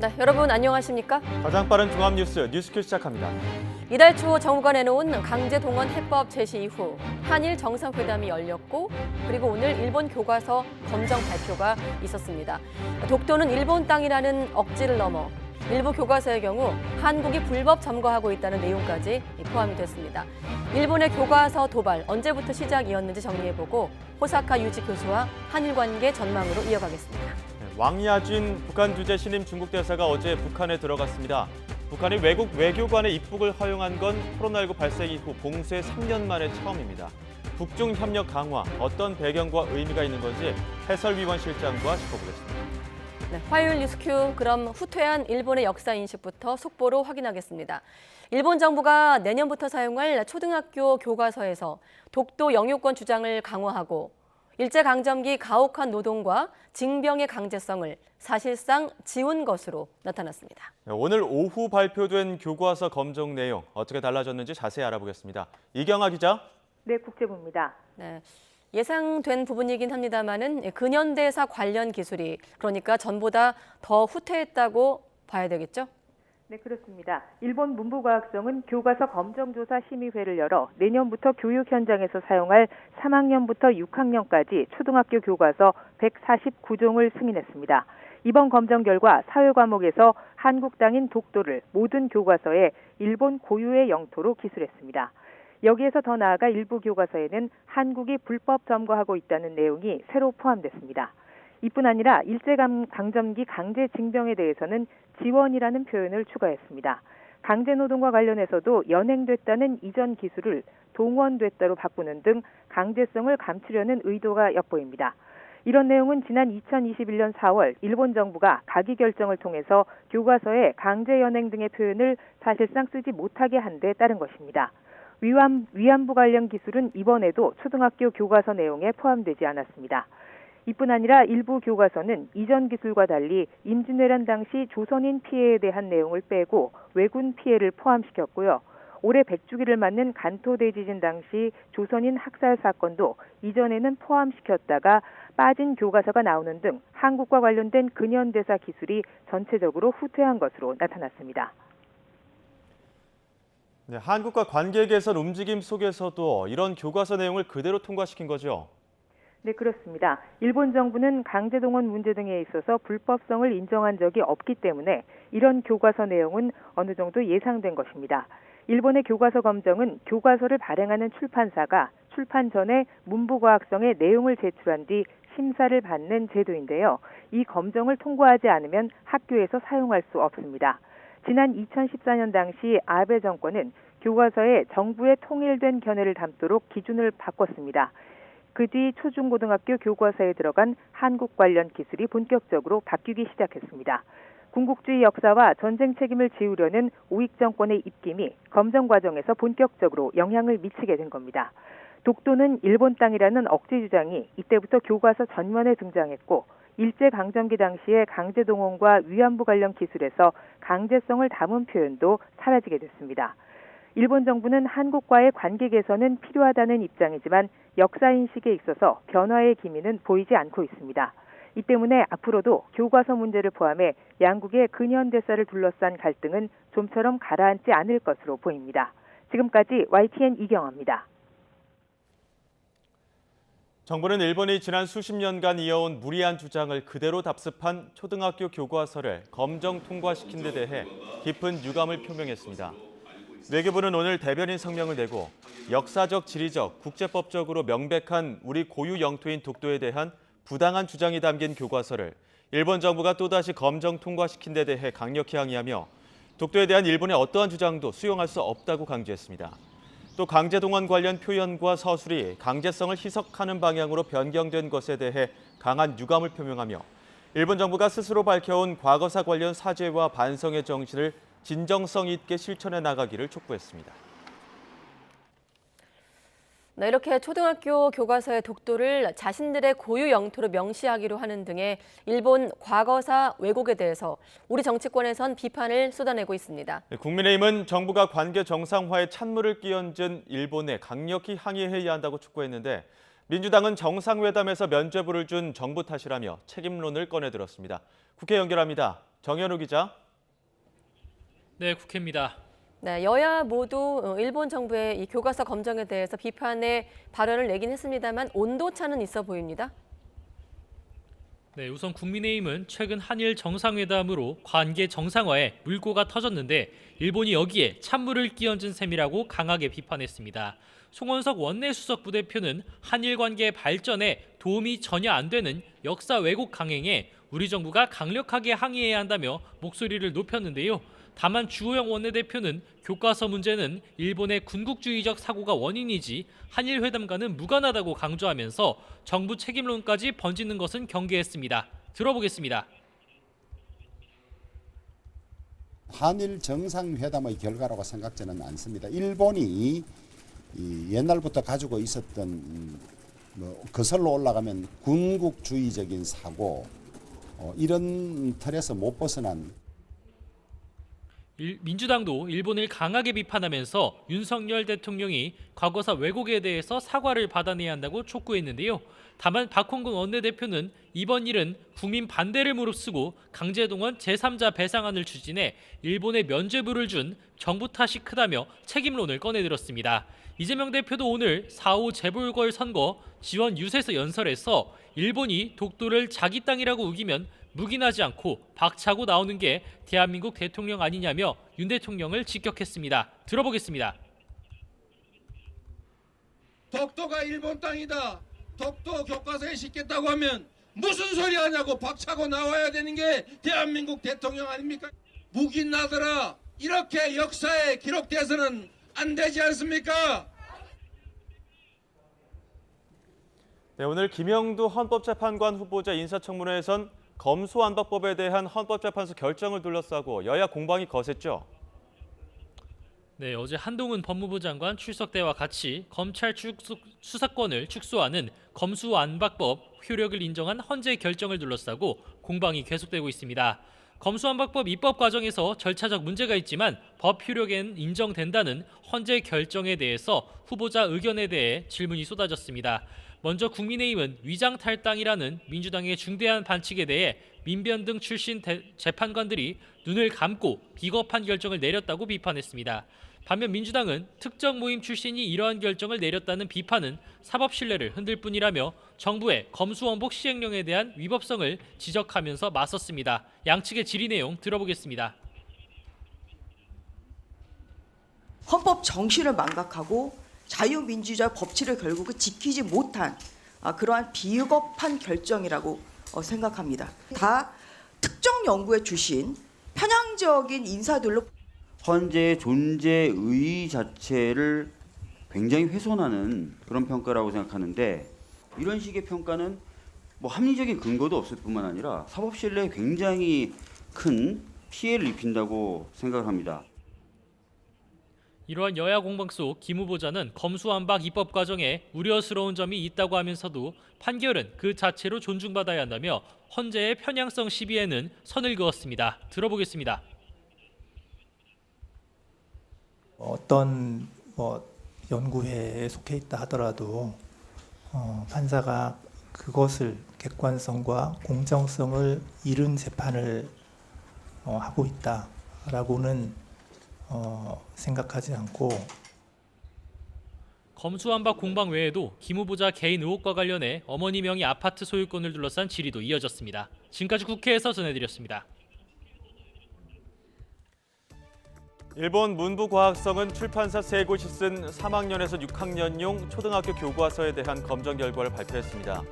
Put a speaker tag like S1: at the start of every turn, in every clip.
S1: 네, 여러분 안녕하십니까?
S2: 가장 빠른 종합뉴스 뉴스큐 시작합니다.
S1: 이달 초 정부가 내놓은 강제동원 해법 제시 이후 한일 정상회담이 열렸고 그리고 오늘 일본 교과서 검정 발표가 있었습니다. 독도는 일본 땅이라는 억지를 넘어 일부 교과서의 경우 한국이 불법 점거하고 있다는 내용까지 포함이 됐습니다. 일본의 교과서 도발 언제부터 시작이었는지 정리해보고 호사카 유지 교수와 한일 관계 전망으로 이어가겠습니다.
S2: 왕야진 북한 주재 신임 중국 대사가 어제 북한에 들어갔습니다. 북한이 외국 외교관의 입국을 허용한 건 코로나19 발생 이후 봉쇄 3년 만에 처음입니다. 북중 협력 강화, 어떤 배경과 의미가 있는 건지 해설위원 실장과 짚어보겠습니다.
S1: 네, 화요일 뉴스큐 그럼 후퇴한 일본의 역사 인식부터 속보로 확인하겠습니다. 일본 정부가 내년부터 사용할 초등학교 교과서에서 독도 영유권 주장을 강화하고 일제강점기 가혹한 노동과 징병의 강제성을 사실상 지운 것으로 나타났습니다.
S2: 오늘 오후 발표된 교과서 검정 내용 어떻게 달라졌는지 자세히 알아보겠습니다. 이경아 기자.
S3: 네, 국제부입니다.
S1: 네, 예상된 부분이긴 합니다만은 근현대사 관련 기술이 그러니까 전보다 더 후퇴했다고 봐야 되겠죠?
S3: 네, 그렇습니다. 일본 문부과학성은 교과서 검정조사 심의회를 열어 내년부터 교육 현장에서 사용할 3학년부터 6학년까지 초등학교 교과서 149종을 승인했습니다. 이번 검정 결과 사회 과목에서 한국 땅인 독도를 모든 교과서에 일본 고유의 영토로 기술했습니다. 여기에서 더 나아가 일부 교과서에는 한국이 불법 점거하고 있다는 내용이 새로 포함됐습니다. 이뿐 아니라 일제강점기 강제징병에 대해서는 지원이라는 표현을 추가했습니다. 강제노동과 관련해서도 연행됐다는 이전 기술을 동원됐다로 바꾸는 등 강제성을 감추려는 의도가 엿보입니다. 이런 내용은 지난 2021년 4월 일본 정부가 가기 결정을 통해서 교과서에 강제 연행 등의 표현을 사실상 쓰지 못하게 한 데 따른 것입니다. 위안부 관련 기술은 이번에도 초등학교 교과서 내용에 포함되지 않았습니다. 이뿐 아니라 일부 교과서는 이전 기술과 달리 임진왜란 당시 조선인 피해에 대한 내용을 빼고 왜군 피해를 포함시켰고요. 올해 100주기를 맞는 간토 대지진 당시 조선인 학살 사건도 이전에는 포함시켰다가 빠진 교과서가 나오는 등 한국과 관련된 근현대사 기술이 전체적으로 후퇴한 것으로 나타났습니다.
S2: 네, 한국과 관계 개선 움직임 속에서도 이런 교과서 내용을 그대로 통과시킨 거죠?
S3: 네, 그렇습니다. 일본 정부는 강제동원 문제 등에 있어서 불법성을 인정한 적이 없기 때문에 이런 교과서 내용은 어느 정도 예상된 것입니다. 일본의 교과서 검정은 교과서를 발행하는 출판사가 출판 전에 문부과학성의 내용을 제출한 뒤 심사를 받는 제도인데요. 이 검정을 통과하지 않으면 학교에서 사용할 수 없습니다. 지난 2014년 당시 아베 정권은 교과서에 정부의 통일된 견해를 담도록 기준을 바꿨습니다. 그 뒤 초중고등학교 교과서에 들어간 한국 관련 기술이 본격적으로 바뀌기 시작했습니다. 군국주의 역사와 전쟁 책임을 지우려는 우익 정권의 입김이 검정 과정에서 본격적으로 영향을 미치게 된 겁니다. 독도는 일본 땅이라는 억지 주장이 이때부터 교과서 전면에 등장했고 일제강점기 당시의 강제동원과 위안부 관련 기술에서 강제성을 담은 표현도 사라지게 됐습니다. 일본 정부는 한국과의 관계 개선은 필요하다는 입장이지만 역사인식에 있어서 변화의 기미는 보이지 않고 있습니다. 이 때문에 앞으로도 교과서 문제를 포함해 양국의 근현대사를 둘러싼 갈등은 좀처럼 가라앉지 않을 것으로 보입니다. 지금까지 YTN 이경아입니다.
S2: 정부는 일본이 지난 수십 년간 이어온 무리한 주장을 그대로 답습한 초등학교 교과서를 검정 통과시킨 데 대해 깊은 유감을 표명했습니다. 외교부는 오늘 대변인 성명을 내고 역사적, 지리적, 국제법적으로 명백한 우리 고유 영토인 독도에 대한 부당한 주장이 담긴 교과서를 일본 정부가 또다시 검정 통과시킨 데 대해 강력히 항의하며 독도에 대한 일본의 어떠한 주장도 수용할 수 없다고 강조했습니다. 또 강제동원 관련 표현과 서술이 강제성을 희석하는 방향으로 변경된 것에 대해 강한 유감을 표명하며 일본 정부가 스스로 밝혀온 과거사 관련 사죄와 반성의 정신을 진정성 있게 실천해 나가기를 촉구했습니다.
S1: 네, 이렇게 초등학교 교과서의 독도를 자신들의 고유 영토로 명시하기로 하는 등의 일본 과거사 왜곡에 대해서 우리 정치권에선 비판을 쏟아내고 있습니다.
S2: 국민의힘은 정부가 관계 정상화에 찬물을 끼얹은 일본에 강력히 항의해야 한다고 촉구했는데 민주당은 정상회담에서 면죄부를 준 정부 탓이라며 책임론을 꺼내들었습니다. 국회 연결합니다. 정현우 기자.
S4: 네, 국회입니다.
S1: 네, 여야 모두 일본 정부의 이 교과서 검정에 대해서 비판의 발언을 내긴 했습니다만 온도차는 있어 보입니다.
S4: 네, 우선 국민의힘은 최근 한일 정상회담으로 관계 정상화에 물꼬가 터졌는데 일본이 여기에 찬물을 끼얹은 셈이라고 강하게 비판했습니다. 송원석 원내수석 부대표는 한일 관계 발전에 도움이 전혀 안 되는 역사 왜곡 강행에 우리 정부가 강력하게 항의해야 한다며 목소리를 높였는데요. 다만 주호영 원내대표는 교과서 문제는 일본의 군국주의적 사고가 원인이지 한일 회담과는 무관하다고 강조하면서 정부 책임론까지 번지는 것은 경계했습니다. 들어보겠습니다.
S5: 한일 정상회담의 결과라고 생각지는 않습니다. 일본이 옛날부터 가지고 있었던 거슬러 올라가면 군국주의적인 사고 이런 틀에서 못 벗어난
S4: 민주당도 일본을 강하게 비판하면서 윤석열 대통령이 과거사 왜곡에 대해서 사과를 받아내야 한다고 촉구했는데요. 다만 박홍근 원내대표는 이번 일은 국민 반대를 무릅쓰고 강제동원 제3자 배상안을 추진해 일본에 면죄부를 준 정부 탓이 크다며 책임론을 꺼내들었습니다. 이재명 대표도 오늘 4.5 재보궐선거 지원 유세에서 연설에서 일본이 독도를 자기 땅이라고 우기면 묵인하지 않고 박차고 나오는 게 대한민국 대통령 아니냐며 윤 대통령을 직격했습니다. 들어보겠습니다.
S6: 독도가 일본 땅이다. 독도 교과서에 싣겠다고 하면 무슨 소리 하냐고 박차고 나와야 되는 게 대한민국 대통령 아닙니까? 묵인하더라. 이렇게 역사에 기록돼서는 안 되지 않습니까?
S2: 네, 오늘 김영두 헌법재판관 후보자 인사청문회에선 검수완박법에 대한 헌법재판소 결정을 둘러싸고 여야 공방이 거셌죠.
S4: 네, 어제 한동훈 법무부 장관 출석 때와 같이 검찰 수사권을 축소하는 검수완박법 효력을 인정한 헌재 결정을 둘러싸고 공방이 계속되고 있습니다. 검수완박법 입법 과정에서 절차적 문제가 있지만 법 효력엔 인정된다는 헌재 결정에 대해서 후보자 의견에 대해 질문이 쏟아졌습니다. 먼저 국민의힘은 위장탈당이라는 민주당의 중대한 반칙에 대해 민변등 출신 재판관들이 눈을 감고 비겁한 결정을 내렸다고 비판했습니다. 반면 민주당은 특정 모임 출신이 이러한 결정을 내렸다는 비판은 사법 신뢰를 흔들 뿐이라며 정부의 검수원복 시행령에 대한 위법성을 지적하면서 맞섰습니다. 양측의 질의 내용 들어보겠습니다.
S7: 헌법 정신을 망각하고 자유민주주의 법치를 결국은 지키지 못한 그러한 비겁한 결정이라고 생각합니다. 다 특정 연구의 출신 편향적인 인사들로
S8: 헌재의 존재의 자체를 굉장히 훼손하는 그런 평가라고 생각하는데 이런 식의 평가는 합리적인 근거도 없을 뿐만 아니라 사법 신뢰에 굉장히 큰 피해를 입힌다고 생각을 합니다.
S4: 이러한 여야 공방 속 김 후보자는 검수완박 입법 과정에 우려스러운 점이 있다고 하면서도 판결은 그 자체로 존중받아야 한다며 헌재의 편향성 시비에는 선을 그었습니다. 들어보겠습니다.
S9: 어떤 연구회에 속해 있다 하더라도 판사가 그것을 객관성과 공정성을 잃은 재판을 하고 있다라고는 생각하지 않고
S4: 검수완박 공방 외에도 김 후보자 개인 의혹과 관련해 어머니 명의 아파트 소유권을 둘러싼 질의도 이어졌습니다. 지금까지 국회에서 전해드렸습니다.
S2: 일본 문부과학성은 출판사 3곳이 쓴 3학년에서 6학년용 초등학교 교과서에 대한 검정 결과를 발표했습니다.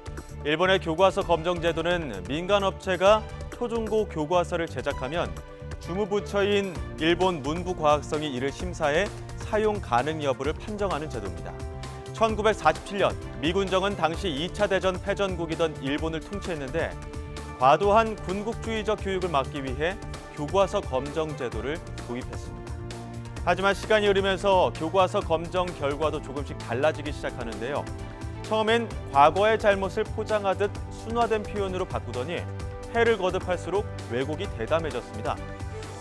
S2: 일본의 교과서 검정 제도는 민간 업체가 초중고 교과서를 제작하면 주무부처인 일본 문부과학성이 이를 심사해 사용 가능 여부를 판정하는 제도입니다. 1947년 미군정은 당시 2차 대전 패전국이던 일본을 통치했는데 과도한 군국주의적 교육을 막기 위해 교과서 검정 제도를 도입했습니다. 하지만 시간이 흐르면서 교과서 검정 결과도 조금씩 달라지기 시작하는데요. 처음엔 과거의 잘못을 포장하듯 순화된 표현으로 바꾸더니 해를 거듭할수록 왜곡이 대담해졌습니다.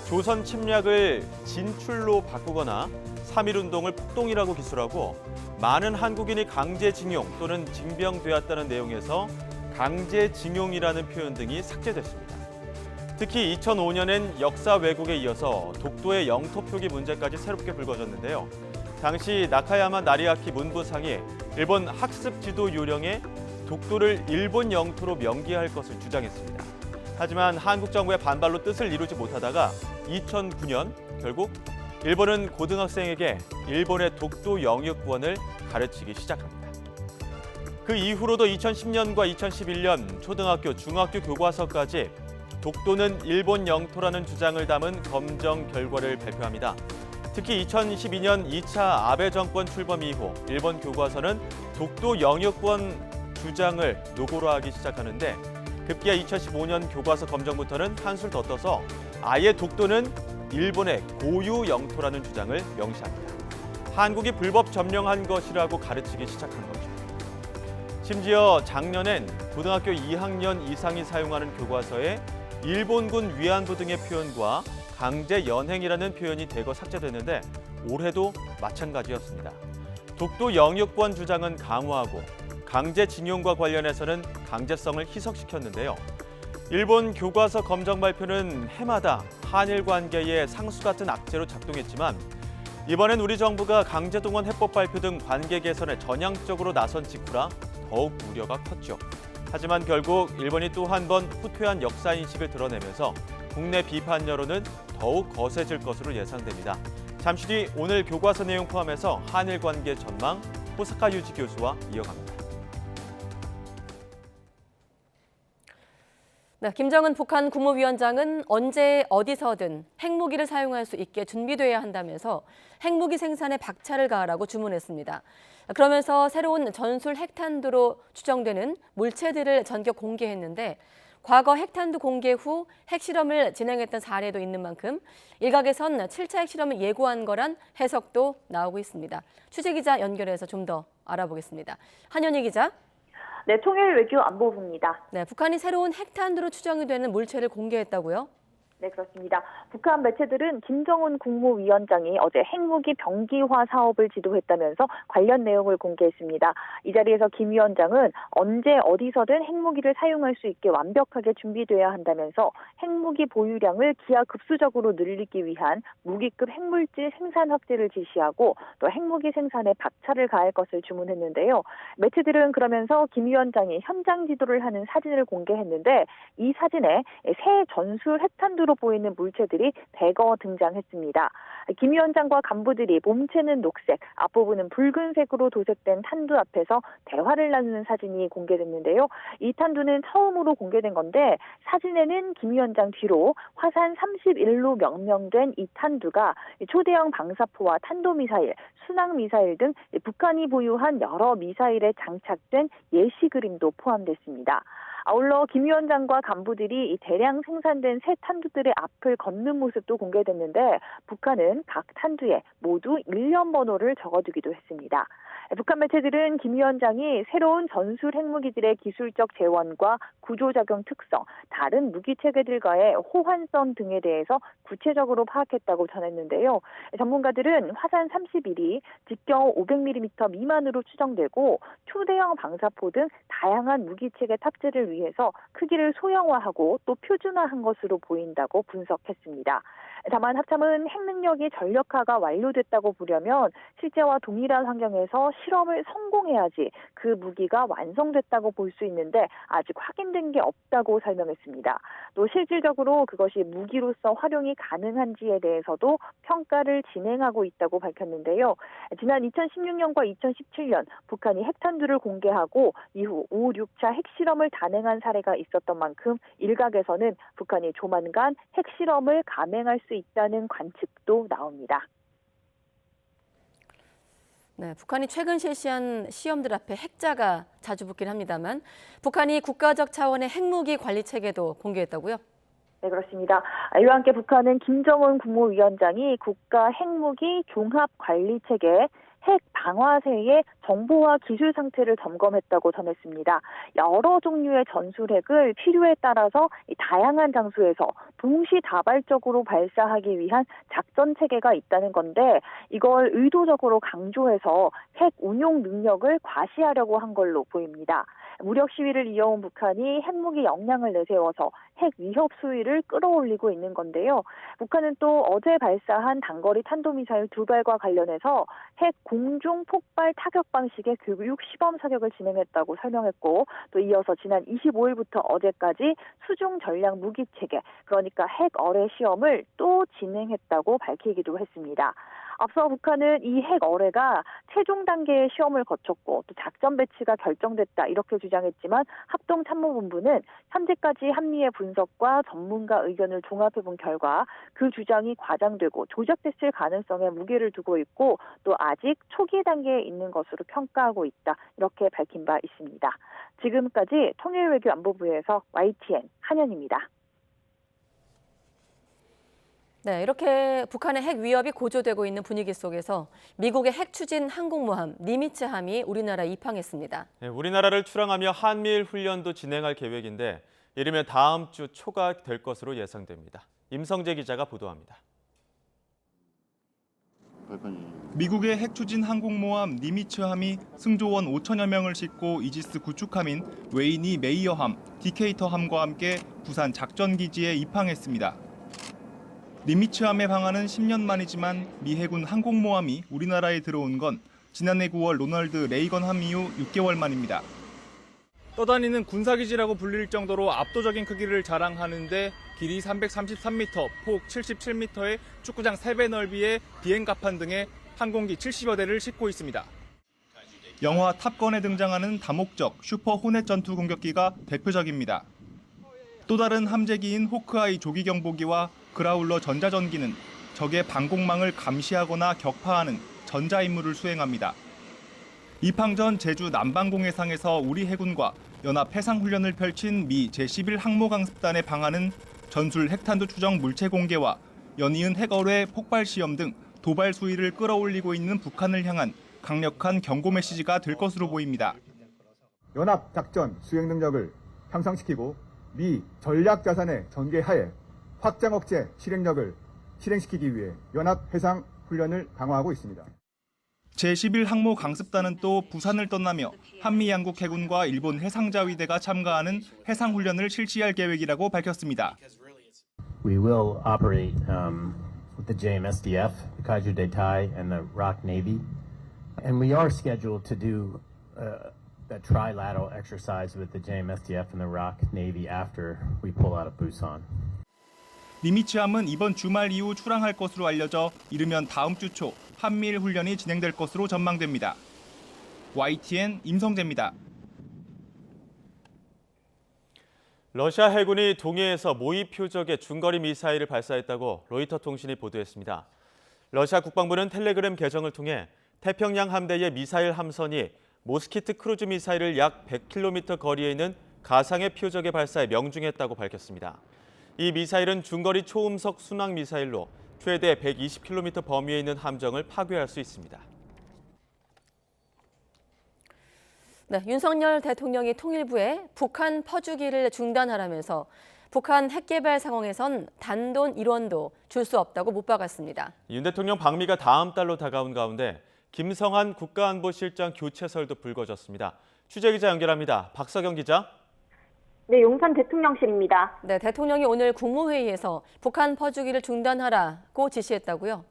S2: 조선 침략을 진출로 바꾸거나 3.1운동을 폭동이라고 기술하고 많은 한국인이 강제징용 또는 징병되었다는 내용에서 강제징용이라는 표현 등이 삭제됐습니다. 특히 2005년엔 역사 왜곡에 이어서 독도의 영토 표기 문제까지 새롭게 불거졌는데요. 당시 나카야마 나리아키 문부상이 일본 학습 지도 요령에 독도를 일본 영토로 명기할 것을 주장했습니다. 하지만 한국 정부의 반발로 뜻을 이루지 못하다가 2009년 결국 일본은 고등학생에게 일본의 독도 영유권을 가르치기 시작합니다. 그 이후로도 2010년과 2011년 초등학교, 중학교 교과서까지 독도는 일본 영토라는 주장을 담은 검정 결과를 발표합니다. 특히 2012년 2차 아베 정권 출범 이후 일본 교과서는 독도 영유권 주장을 노고로 하기 시작하는데 급기야 2015년 교과서 검정부터는 한술 더 떠서 아예 독도는 일본의 고유 영토라는 주장을 명시합니다. 한국이 불법 점령한 것이라고 가르치기 시작한 거죠. 심지어 작년엔 고등학교 2학년 이상이 사용하는 교과서에 일본군 위안부 등의 표현과 강제 연행이라는 표현이 대거 삭제됐는데 올해도 마찬가지였습니다. 독도 영유권 주장은 강화하고 강제징용과 관련해서는 강제성을 희석시켰는데요. 일본 교과서 검정 발표는 해마다 한일 관계의 상수 같은 악재로 작동했지만 이번엔 우리 정부가 강제동원 해법 발표 등 관계 개선에 전향적으로 나선 직후라 더욱 우려가 컸죠. 하지만 결국 일본이 또 한 번 후퇴한 역사인식을 드러내면서 국내 비판 여론은 더욱 거세질 것으로 예상됩니다. 잠시 뒤 오늘 교과서 내용 포함해서 한일 관계 전망 호사카 유지 교수와 이어갑니다.
S1: 네, 김정은 북한 국무위원장은 언제 어디서든 핵무기를 사용할 수 있게 준비돼야 한다면서 핵무기 생산에 박차를 가하라고 주문했습니다. 그러면서 새로운 전술 핵탄두로 추정되는 물체들을 전격 공개했는데 과거 핵탄두 공개 후 핵실험을 진행했던 사례도 있는 만큼 일각에선 7차 핵실험을 예고한 거란 해석도 나오고 있습니다. 취재기자 연결해서 좀 더 알아보겠습니다. 한현희 기자.
S10: 네, 통일외교안보부입니다.
S1: 네, 북한이 새로운 핵탄두로 추정이 되는 물체를 공개했다고요?
S10: 네, 그렇습니다. 북한 매체들은 김정은 국무위원장이 어제 핵무기 병기화 사업을 지도했다면서 관련 내용을 공개했습니다. 이 자리에서 김 위원장은 언제 어디서든 핵무기를 사용할 수 있게 완벽하게 준비돼야 한다면서 핵무기 보유량을 기하급수적으로 늘리기 위한 무기급 핵물질 생산 확대를 지시하고 또 핵무기 생산에 박차를 가할 것을 주문했는데요. 매체들은 그러면서 김 위원장이 현장 지도를 하는 사진을 공개했는데 이 사진에 새 전술 핵탄두 로 보이는 물체들이 대거 등장했습니다. 김 위원장과 간부들이 몸체는 녹색, 앞부분은 붉은색으로 도색된 탄두 앞에서 대화를 나누는 사진이 공개됐는데요. 이 탄두는 처음으로 공개된 건데 사진에는 김 위원장 뒤로 화산 31로 명명된 이 탄두가 초대형 방사포와 탄도미사일, 순항미사일 등 북한이 보유한 여러 미사일에 장착된 예시 그림도 포함됐습니다. 아울러 김 위원장과 간부들이 이 대량 생산된 새 탄두들의 앞을 걷는 모습도 공개됐는데 북한은 각 탄두에 모두 일련 번호를 적어두기도 했습니다. 북한 매체들은 김 위원장이 새로운 전술 핵무기들의 기술적 재원과 구조작용 특성, 다른 무기 체계들과의 호환성 등에 대해서 구체적으로 파악했다고 전했는데요. 전문가들은 화산 31이 직경 500mm 미만으로 추정되고 초대형 방사포 등 다양한 무기 체계 탑재를 위해서 크기를 소형화하고 또 표준화한 것으로 보인다고 분석했습니다. 다만 합참은 핵 능력이 전력화가 완료됐다고 보려면 실제와 동일한 환경에서 실험을 성공해야지 그 무기가 완성됐다고 볼 수 있는데 아직 확인된 게 없다고 설명했습니다. 또 실질적으로 그것이 무기로서 활용이 가능한지에 대해서도 평가를 진행하고 있다고 밝혔는데요. 지난 2016년과 2017년 북한이 핵탄두를 공개하고 이후 5, 6차 핵실험을 단행한 사례가 있었던 만큼 일각에서는 북한이 조만간 핵실험을 감행할 수 있다는 관측도 나옵니다.
S1: 네, 북한이 최근 실시한 시험들 앞에 핵자가 자주 붙긴 합니다만 북한이 국가적 차원의 핵무기 관리 체계도 공개했다고요?
S10: 네, 그렇습니다. 이와 함께 북한은 김정은 국무위원장이 국가 핵무기 종합관리체계 핵 방화세의 정보와 기술 상태를 점검했다고 전했습니다. 여러 종류의 전술핵을 필요에 따라서 다양한 장소에서 동시다발적으로 발사하기 위한 작전 체계가 있다는 건데 이걸 의도적으로 강조해서 핵 운용 능력을 과시하려고 한 걸로 보입니다. 무력 시위를 이어온 북한이 핵무기 역량을 내세워서 핵 위협 수위를 끌어올리고 있는 건데요. 북한은 또 어제 발사한 단거리 탄도미사일 2발과 관련해서 핵 공중 폭발 타격 방식의 교육 시범 사격을 진행했다고 설명했고, 또 이어서 지난 25일부터 어제까지 수중 전략 무기 체계, 그러니까 핵 어뢰 시험을 또 진행했다고 밝히기도 했습니다. 앞서 북한은 이 핵 어뢰가 최종 단계의 시험을 거쳤고 또 작전 배치가 결정됐다 이렇게 주장했지만 합동참모본부는 현재까지 한미의 분석과 전문가 의견을 종합해본 결과 그 주장이 과장되고 조작됐을 가능성에 무게를 두고 있고 또 아직 초기 단계에 있는 것으로 평가하고 있다 이렇게 밝힌 바 있습니다. 지금까지 통일외교안보부에서 YTN 한현입니다.
S1: 네, 이렇게 북한의 핵 위협이 고조되고 있는 분위기 속에서 미국의 핵 추진 항공모함 니미츠함이 우리나라에 입항했습니다.
S2: 네, 우리나라를 출항하며 한미일 훈련도 진행할 계획인데 이르면 다음 주 초가 될 것으로 예상됩니다. 임성재 기자가 보도합니다.
S11: 미국의 핵 추진 항공모함 니미츠함이 승조원 5천여 명을 싣고 이지스 구축함인 웨이니 메이어함, 디케이터함과 함께 부산 작전기지에 입항했습니다. 니미츠함의 방한은 10년 만이지만 미 해군 항공모함이 우리나라에 들어온 건 지난해 9월 로널드 레이건 함 이후 6개월 만입니다. 떠다니는 군사기지라고 불릴 정도로 압도적인 크기를 자랑하는데 길이 333m, 폭 77m의 축구장 3배 넓이의 비행갑판 등의 항공기 70여 대를 싣고 있습니다. 영화 탑건에 등장하는 다목적 슈퍼 호넷 전투 공격기가 대표적입니다. 또 다른 함재기인 호크아이 조기 경보기와 그라울러 전자전기는 적의 방공망을 감시하거나 격파하는 전자 임무를 수행합니다. 입항 전 제주 남방공해상에서 우리 해군과 연합 해상훈련을 펼친 미 제11항모강습단의 방한은 전술 핵탄두 추정 물체 공개와 연이은 핵어뢰 폭발 시험 등 도발 수위를 끌어올리고 있는 북한을 향한 강력한 경고 메시지가 될 것으로 보입니다.
S12: 연합 작전 수행 능력을 향상시키고 미 전략 자산의 전개하에 확장 억제 실행력을 실행시키기 위해 연합 해상 훈련을 강화하고 있습니다.
S11: 제11항모 강습단은 또 부산을 떠나며 한미 양국 해군과 일본 해상자위대가 참가하는 해상훈련을 실시할 계획이라고 밝혔습니다.
S13: We will operate with the JMSDF, the Kaiju Daitai, and the ROC Navy, and we are scheduled to do a trilateral exercise with the JMSDF and the ROC Navy after we pull out of Busan.
S11: 니미츠함은 이번 주말 이후 출항할 것으로 알려져 이르면 다음 주 초 한미일 훈련이 진행될 것으로 전망됩니다. YTN 임성재입니다.
S2: 러시아 해군이 동해에서 모의 표적의 중거리 미사일을 발사했다고 로이터 통신이 보도했습니다. 러시아 국방부는 텔레그램 계정을 통해 태평양 함대의 미사일 함선이 모스키트 크루즈 미사일을 약 100km 거리에 있는 가상의 표적의 발사에 명중했다고 밝혔습니다. 이 미사일은 중거리 초음속 순항 미사일로 최대 120km 범위에 있는 함정을 파괴할 수 있습니다.
S1: 네, 윤석열 대통령이 통일부에 북한 퍼주기를 중단하라면서 북한 핵 개발 상황에선 단돈 1원도 줄 수 없다고 못 박았습니다.
S2: 윤 대통령 방미가 다음 달로 다가온 가운데 김성한 국가안보실장 교체설도 불거졌습니다. 취재기자 연결합니다. 박서경 기자.
S10: 네, 용산 대통령실입니다.
S1: 네, 대통령이 오늘 국무회의에서 북한 퍼주기를 중단하라고 지시했다고요?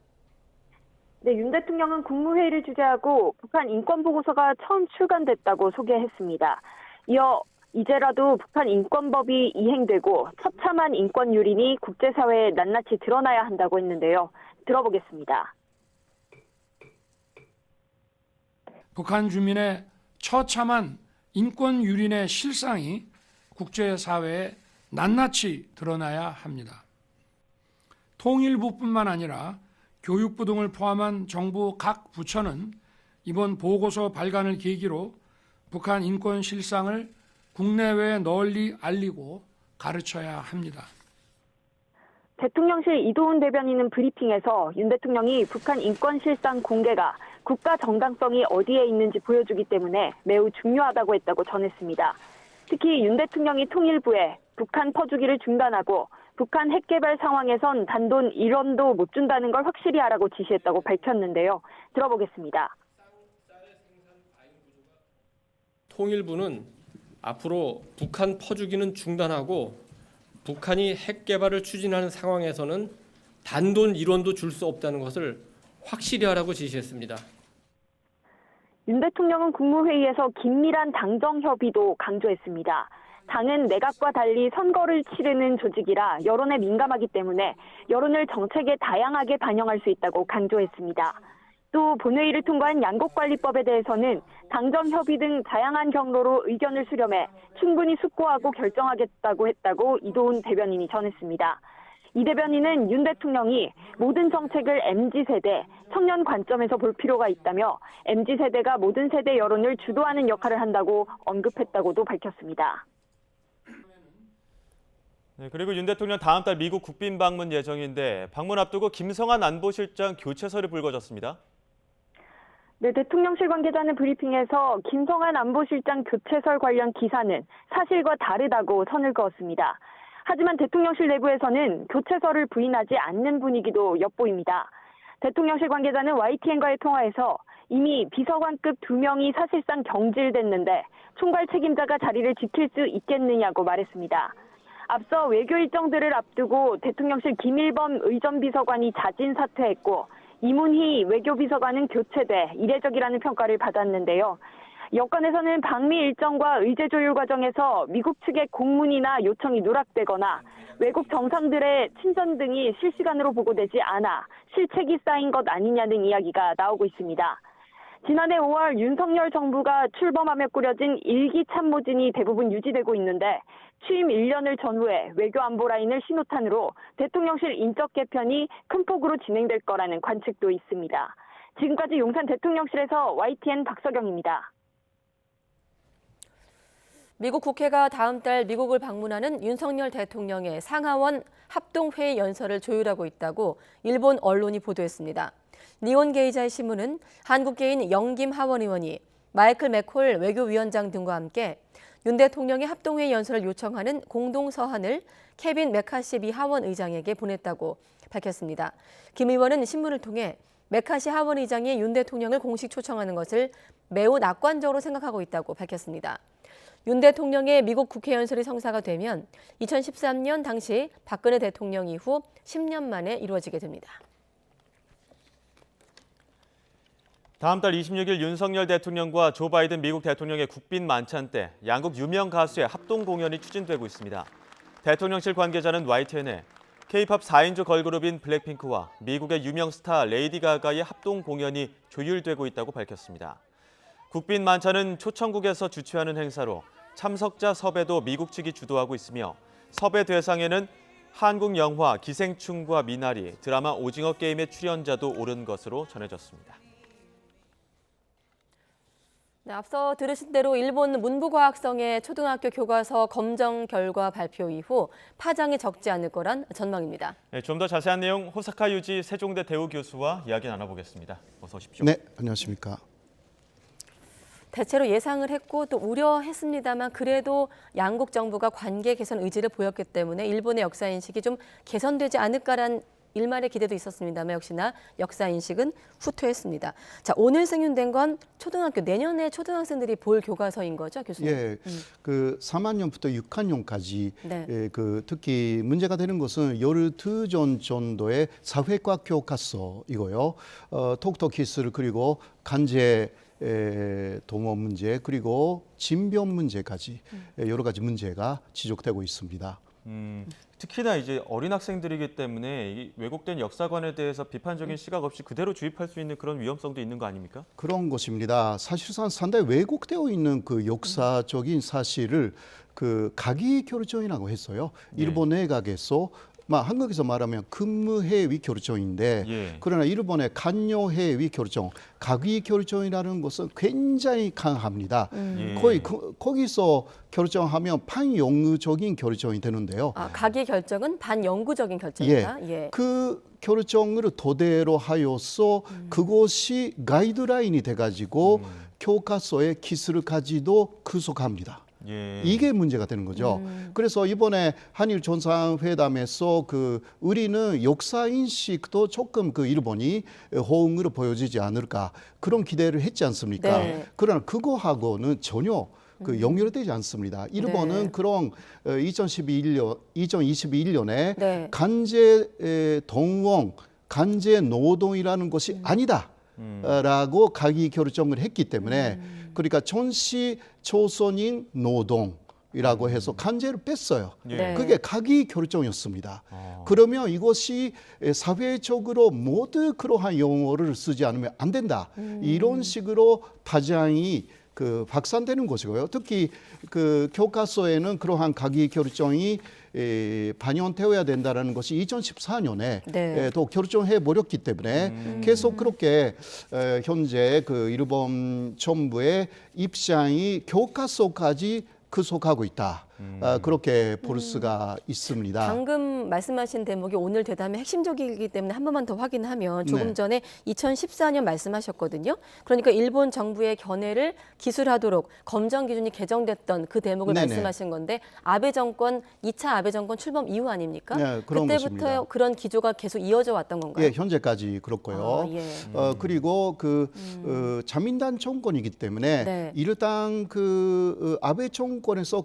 S10: 네, 윤 대통령은 국무회의를 주재하고 북한 인권보고서가 처음 출간됐다고 소개했습니다. 이어 이제라도 북한 인권법이 이행되고 처참한 인권 유린이 국제사회에 낱낱이 드러나야 한다고 했는데요. 들어보겠습니다.
S14: 북한 주민의 처참한 인권 유린의 실상이 국제사회에 낱낱이 드러나야 합니다. 통일부뿐만 아니라 교육부 등을 포함한 정부 각 부처는 이번 보고서 발간을 계기로 북한 인권 실상을 국내외에 널리 알리고 가르쳐야 합니다.
S10: 대통령실 이도훈 대변인은 브리핑에서 윤 대통령이 북한 인권 실상 공개가 국가 정당성이 어디에 있는지 보여주기 때문에 매우 중요하다고 했다고 전했습니다. 특히 윤 대통령이 통일부에 북한 퍼주기를 중단하고 북한 핵 개발 상황에선 단돈 1원도 못 준다는 걸 확실히 하라고 지시했다고 밝혔는데요. 들어보겠습니다.
S15: 통일부는 앞으로 북한 퍼주기는 중단하고 북한이 핵 개발을 추진하는 상황에서는 단돈 1원도 줄 수 없다는 것을 확실히 하라고 지시했습니다.
S10: 윤 대통령은 국무회의에서 긴밀한 당정 협의도 강조했습니다. 당은 내각과 달리 선거를 치르는 조직이라 여론에 민감하기 때문에 여론을 정책에 다양하게 반영할 수 있다고 강조했습니다. 또 본회의를 통과한 양국관리법에 대해서는 당정 협의 등 다양한 경로로 의견을 수렴해 충분히 숙고하고 결정하겠다고 했다고 이도훈 대변인이 전했습니다. 이 대변인은 윤 대통령이 모든 정책을 MZ세대, 청년 관점에서 볼 필요가 있다며 MZ세대가 모든 세대 여론을 주도하는 역할을 한다고 언급했다고도 밝혔습니다.
S2: 네, 그리고 윤 대통령 다음 달 미국 국빈 방문 예정인데 방문 앞두고 김성한 안보실장 교체설이 불거졌습니다.
S10: 네, 대통령실 관계자는 브리핑에서 김성한 안보실장 교체설 관련 기사는 사실과 다르다고 선을 그었습니다. 하지만 대통령실 내부에서는 교체설을 부인하지 않는 분위기도 엿보입니다. 대통령실 관계자는 YTN과의 통화에서 이미 비서관급 2명이 사실상 경질됐는데 총괄 책임자가 자리를 지킬 수 있겠느냐고 말했습니다. 앞서 외교 일정들을 앞두고 대통령실 김일범 의전비서관이 자진 사퇴했고 이문희 외교비서관은 교체돼 이례적이라는 평가를 받았는데요. 여권에서는 방미 일정과 의제 조율 과정에서 미국 측의 공문이나 요청이 누락되거나 외국 정상들의 친선 등이 실시간으로 보고되지 않아 실책이 쌓인 것 아니냐 등 이야기가 나오고 있습니다. 지난해 5월 윤석열 정부가 출범하며 꾸려진 일기 참모진이 대부분 유지되고 있는데 취임 1년을 전후해 외교안보 라인을 신호탄으로 대통령실 인적 개편이 큰 폭으로 진행될 거라는 관측도 있습니다. 지금까지 용산 대통령실에서 YTN 박서경입니다.
S1: 미국 국회가 다음 달 미국을 방문하는 윤석열 대통령의 상하원 합동회의 연설을 조율하고 있다고 일본 언론이 보도했습니다. 니온 게이자의 신문은 한국계인 영김 하원 의원이 마이클 맥콜 외교위원장 등과 함께 윤 대통령의 합동회의 연설을 요청하는 공동서한을 케빈 메카시 미 하원 의장에게 보냈다고 밝혔습니다. 김 의원은 신문을 통해 메카시 하원 의장이 윤 대통령을 공식 초청하는 것을 매우 낙관적으로 생각하고 있다고 밝혔습니다. 윤 대통령의 미국 국회 연설이 성사가 되면 2013년 당시 박근혜 대통령 이후 10년 만에 이루어지게 됩니다.
S2: 다음 달 26일 윤석열 대통령과 조 바이든 미국 대통령의 국빈 만찬 때 양국 유명 가수의 합동 공연이 추진되고 있습니다. 대통령실 관계자는 YTN에 K-팝 4인조 걸그룹인 블랙핑크와 미국의 유명 스타 레이디 가가의 합동 공연이 조율되고 있다고 밝혔습니다. 국빈 만찬은 초청국에서 주최하는 행사로 참석자 섭외도 미국 측이 주도하고 있으며 섭외 대상에는 한국 영화 기생충과 미나리, 드라마 오징어 게임의 출연자도 오른 것으로 전해졌습니다.
S1: 네, 앞서 들으신 대로 일본 문부과학성의 초등학교 교과서 검정 결과 발표 이후 파장이 적지 않을 거란 전망입니다.
S2: 네, 좀 더 자세한 내용 호사카 유지 세종대 대우 교수와 이야기 나눠보겠습니다. 어서 오십시오.
S16: 네, 안녕하십니까.
S1: 대체로 예상을 했고 또 우려했습니다만 그래도 양국 정부가 관계 개선 의지를 보였기 때문에 일본의 역사 인식이 좀 개선되지 않을까란 일말의 기대도 있었습니다만 역시나 역사 인식은 후퇴했습니다. 자, 오늘 생윤된 건 초등학교 내년에 초등학생들이 볼 교과서인 거죠, 교수님?
S16: 예, 그 3학년부터 6학년까지
S1: 네.
S16: 예, 그 특히 문제가 되는 것은 12전 정도의 사회과 교과서이고요. 톡톡키스를 그리고 간제 동어 문제 그리고 진변 문제까지 여러 가지 문제가 지적되고 있습니다.
S2: 특히나 이제 어린 학생들이기 때문에 이 왜곡된 역사관에 대해서 비판적인 시각 없이 그대로 주입할 수 있는 그런 위험성도 있는 거 아닙니까?
S16: 그런 것입니다. 사실상 상당히 왜곡되어 있는 그 역사적인 사실을 그 가기 결정이라고 했어요. 일본 내각에서 한국에서 말하면 근무해위 결정인데
S2: 예.
S16: 그러나 일본의 간여해위 결정, 가기 결정이라는 것은 굉장히 강합니다. 거의 거기서 결정하면 반영구적인 결정이 되는데요.
S1: 아, 가기 결정은 반영구적인 결정이다.
S16: 예.
S1: 예.
S16: 그 결정을 토대로 하여서 그것이 가이드라인이 돼가지고 교과서의 기술까지도 구속합니다.
S2: 예.
S16: 이게 문제가 되는 거죠. 그래서 이번에 한일 정상회담에서 그 우리는 역사 인식도 조금 그 일본이 호응으로 보여지지 않을까 그런 기대를 했지 않습니까?
S1: 네.
S16: 그러나 그거하고는 전혀 그 연결되지 않습니다. 일본은
S1: 네.
S16: 그런 2021년에
S1: 네.
S16: 강제 동원, 강제 노동이라는 것이 아니다. 라고 가기 결정을 했기 때문에 그러니까 전시 조선인 노동이라고 해서 강제를 뺐어요.
S1: 네.
S16: 그게 가기 결정이었습니다. 그러면 이것이 사회적으로 모두 그러한 용어를 쓰지 않으면 안 된다. 이런 식으로 파장이 확산되는 것이고요. 특히 그 교과서에는 그러한 가기 결정이 반영되어야 된다는 것이 2014년에
S1: 네.
S16: 또 결정해 버렸기 때문에 계속 그렇게 현재 그 일본 정부의 입장이 교과서까지 구속하고 있다. 그렇게 볼 수가 있습니다.
S1: 방금 말씀하신 대목이 오늘 대담의 핵심적이기 때문에 한 번만 더 확인하면 조금
S16: 네.
S1: 전에 2014년 말씀하셨거든요. 그러니까 일본 정부의 견해를 기술하도록 검정 기준이 개정됐던 그 대목을
S16: 네네.
S1: 말씀하신 건데 아베 정권 2차 아베 정권 출범 이후 아닙니까?
S16: 네, 그런
S1: 그때부터
S16: 것입니다.
S1: 그런 기조가 계속 이어져 왔던 건가요?
S16: 예, 현재까지 그렇고요.
S1: 아, 예.
S16: 그리고 자민당 정권이기 때문에
S1: 네.
S16: 일단 아베 정권에서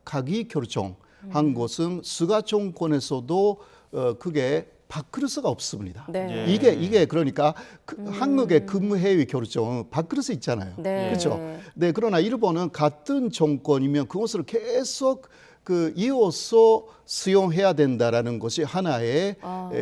S16: 가기 결정한 것은 스가 정권에서도 그게 바꿀 수가 없습니다.
S1: 네.
S16: 이게 그러니까 한국의 근무회의 결정 바꿀 수 있잖아요.
S1: 네.
S16: 그렇죠. 네, 그러나 일본은 같은 정권이면 그것을 계속 이어서 수용해야 된다라는 것이 하나의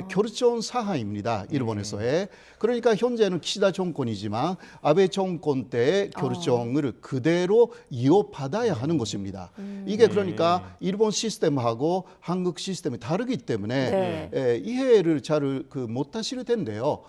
S16: 결정 사항입니다. 일본에서의. 그러니까 현재는 키시다 정권이지만 아베 정권 때의 결정을 그대로 이어받아야 하는 것입니다. 이게 그러니까 일본 시스템하고 한국 시스템이 다르기 때문에 이해를 잘 못하실 텐데요.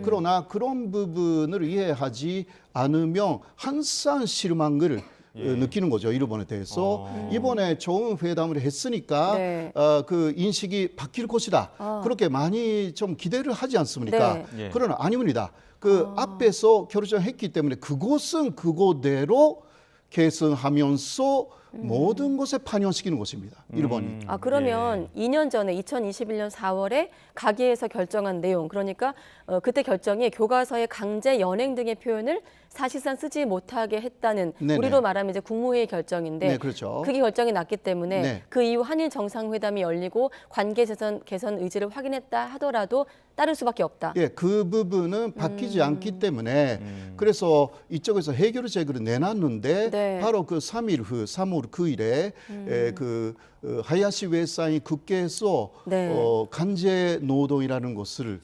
S16: 그러나 그런 부분을 이해하지 않으면 항상 실망을 느끼는 거죠. 일본에 대해서. 이번에 좋은 회담을 했으니까
S1: 네.
S16: 그 인식이 바뀔 것이다. 그렇게 많이 좀 기대를 하지 않습니까?
S1: 네.
S16: 그러나 아닙니다. 앞에서 결정했기 때문에 그것은 그거대로 개선하면서 모든 것에 반영시키는 것입니다. 일본이.
S1: 그러면 2년 전에 2021년 4월에 가기에서 결정한 내용, 그러니까 그때 결정이 교과서의 강제 연행 등의 표현을 사실상 쓰지 못하게 했다는
S16: 네네.
S1: 우리로 말하면 이제 국무회의 결정인데
S16: 네, 그렇죠.
S1: 그게 결정이 났기 때문에
S16: 네.
S1: 그 이후 한일 정상회담이 열리고 관계 개선 의지를 확인했다 하더라도 따를 수밖에 없다.
S16: 예, 그 부분은 바뀌지 않기 때문에 그래서 이쪽에서 해결책을 내놨는데
S1: 네.
S16: 바로 그 3일 후 3월 9일에 하야시 외상이 국회에서
S1: 네.
S16: 강제 노동이라는 것을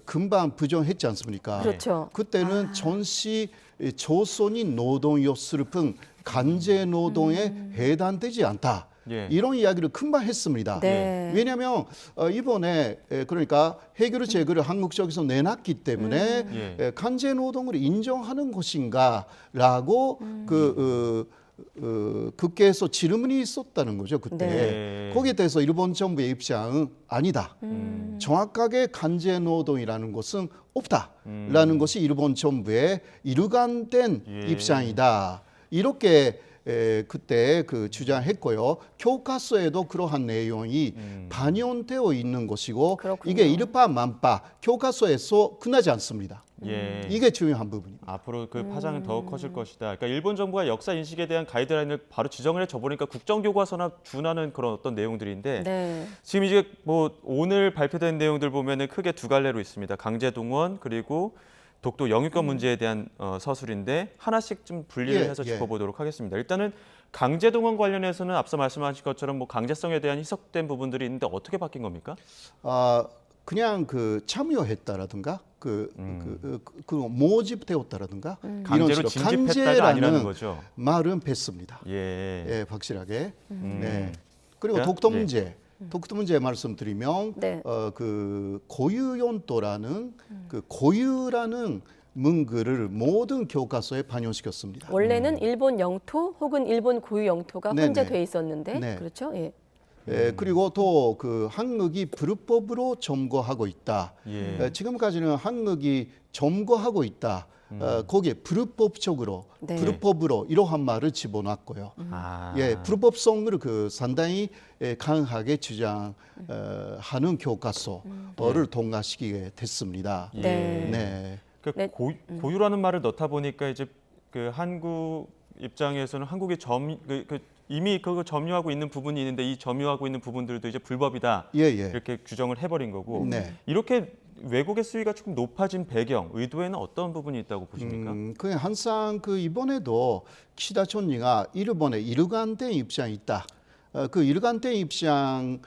S16: 금방 부정했지 않습니까?
S1: 그렇죠.
S16: 그때는 전시 조선인 노동이었을 뿐 강제 노동에 해당되지 않다. 이런 이야기를 금방 했습니다.
S1: 네.
S16: 왜냐하면 이번에 그러니까 해결책을 한국 쪽에서 내놨기 때문에 강제 노동을 인정하는 것인가라고 국회에서 질문이 있었다는 거죠. 그때.
S1: 네.
S16: 거기에 대해서 일본 정부의 입장은 아니다. 정확하게 강제 노동이라는 것은 없다라는 것이 일본 정부의 일관된 입장이다. 이렇게 그때 주장했고요. 교과서에도 그러한 내용이 반영되어 있는 것이고
S1: 그렇군요.
S16: 이게 일파만파 교과서에서 끝나지 않습니다. 이게 중요한 부분입니다.
S2: 앞으로 그 파장은 더욱 커질 것이다. 그러니까 일본 정부가 역사 인식에 대한 가이드라인을 바로 지정을 해줘 보니까 국정교과서나 준하는 그런 어떤 내용들인데
S1: 네.
S2: 지금 이제 뭐 오늘 발표된 내용들 보면은 크게 두 갈래로 있습니다. 강제동원 그리고 독도 영유권 문제에 대한 서술인데 하나씩 좀 분리를 해서 짚어보도록 하겠습니다. 일단은 강제동원 관련해서는 앞서 말씀하신 것처럼 뭐 강제성에 대한 희석된 부분들이 있는데 어떻게 바뀐 겁니까?
S16: 그냥 참여했다라든가 모집되었다라든가
S2: 강제로 진집했다가 아니라는 거죠.
S16: 말은 뺐습니다. 확실하게. 네. 그리고
S2: 그러니까,
S16: 독도 문제. 독도 문제 말씀드리면
S1: 네.
S16: 고유 영토라는 고유라는 문구를 모든 교과서에 반영시켰습니다.
S1: 원래는 일본 영토 혹은 일본 고유 영토가
S16: 네네.
S1: 혼재돼 있었는데
S16: 네.
S1: 그렇죠? 예.
S16: 그리고 또 한국이 불법으로 점거하고 있다. 지금까지는 한국이 점거하고 있다. 거기에 불법적으로,
S1: 네.
S16: 불법으로 이러한 말을 집어넣었고요. 불법성을 상당히 강하게 주장하는 교과서를 통과시키게 됐습니다.
S1: 네.
S16: 네.
S2: 고유라는 말을 넣다 보니까 이제 한국 입장에서는 한국이 이미 그거 점유하고 있는 부분이 있는데 이 점유하고 있는 부분들도 이제 불법이다.
S16: 예.
S2: 이렇게 규정을 해버린 거고
S16: 네.
S2: 이렇게 외국의 수위가 조금 높아진 배경, 의도에는 어떤 부분이 있다고 보십니까?
S16: 그냥 항상 이번에도 키시다 총리가 일본의 일관된 입장이 있다. 그 일관된 입장에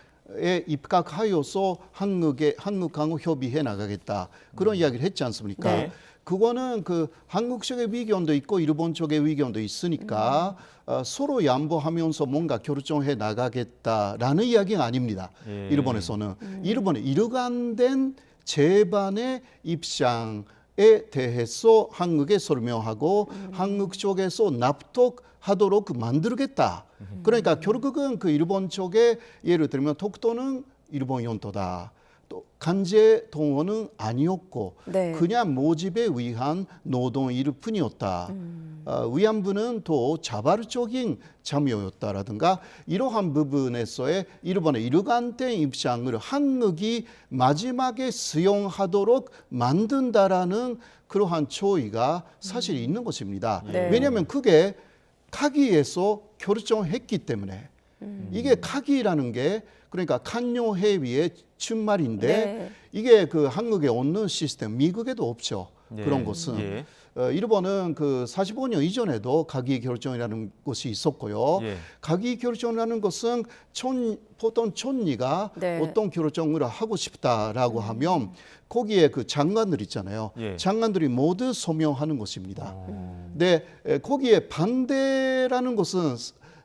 S16: 입각하여서 한국하고 협의해 나가겠다. 그런 이야기를 했지 않습니까?
S2: 네.
S16: 그거는 한국 쪽의 의견도 있고 일본 쪽의 의견도 있으니까 서로 양보하면서 뭔가 결정해 나가겠다라는 이야기가 아닙니다.
S2: 예.
S16: 일본에서는 일본의 일관된 제반의 입장에 대해서 한국에 설명하고 한국 쪽에서 납득하도록 만들겠다. 그러니까 결국은 일본 쪽에 예를 들면 독도는 일본 영토다. 또 강제 동원은 아니었고
S1: 네.
S16: 그냥 모집에 의한 노동일 뿐이었다. 위안부는 또 자발적인 참여였다라든가 이러한 부분에서의 일본의 일관된 입장을 한국이 마지막에 수용하도록 만든다라는 그러한 초의가 사실 있는 것입니다.
S1: 네.
S16: 왜냐하면 그게 카기에서 결정했기 때문에 이게 카기라는 게 그러니까 칸요회의의 준말인데
S1: 네.
S16: 이게 한국에 없는 시스템, 미국에도 없죠.
S2: 네.
S16: 그런 것은.
S2: 예.
S16: 일본은 45년 이전에도 가기 결정이라는 것이 있었고요.
S2: 예.
S16: 가기 결정이라는 것은 보통 총리가
S1: 네.
S16: 어떤 결정을 하고 싶다라고 하면 거기에 장관들 있잖아요.
S2: 예.
S16: 장관들이 모두 서명하는 것입니다. 근데 거기에 반대라는 것은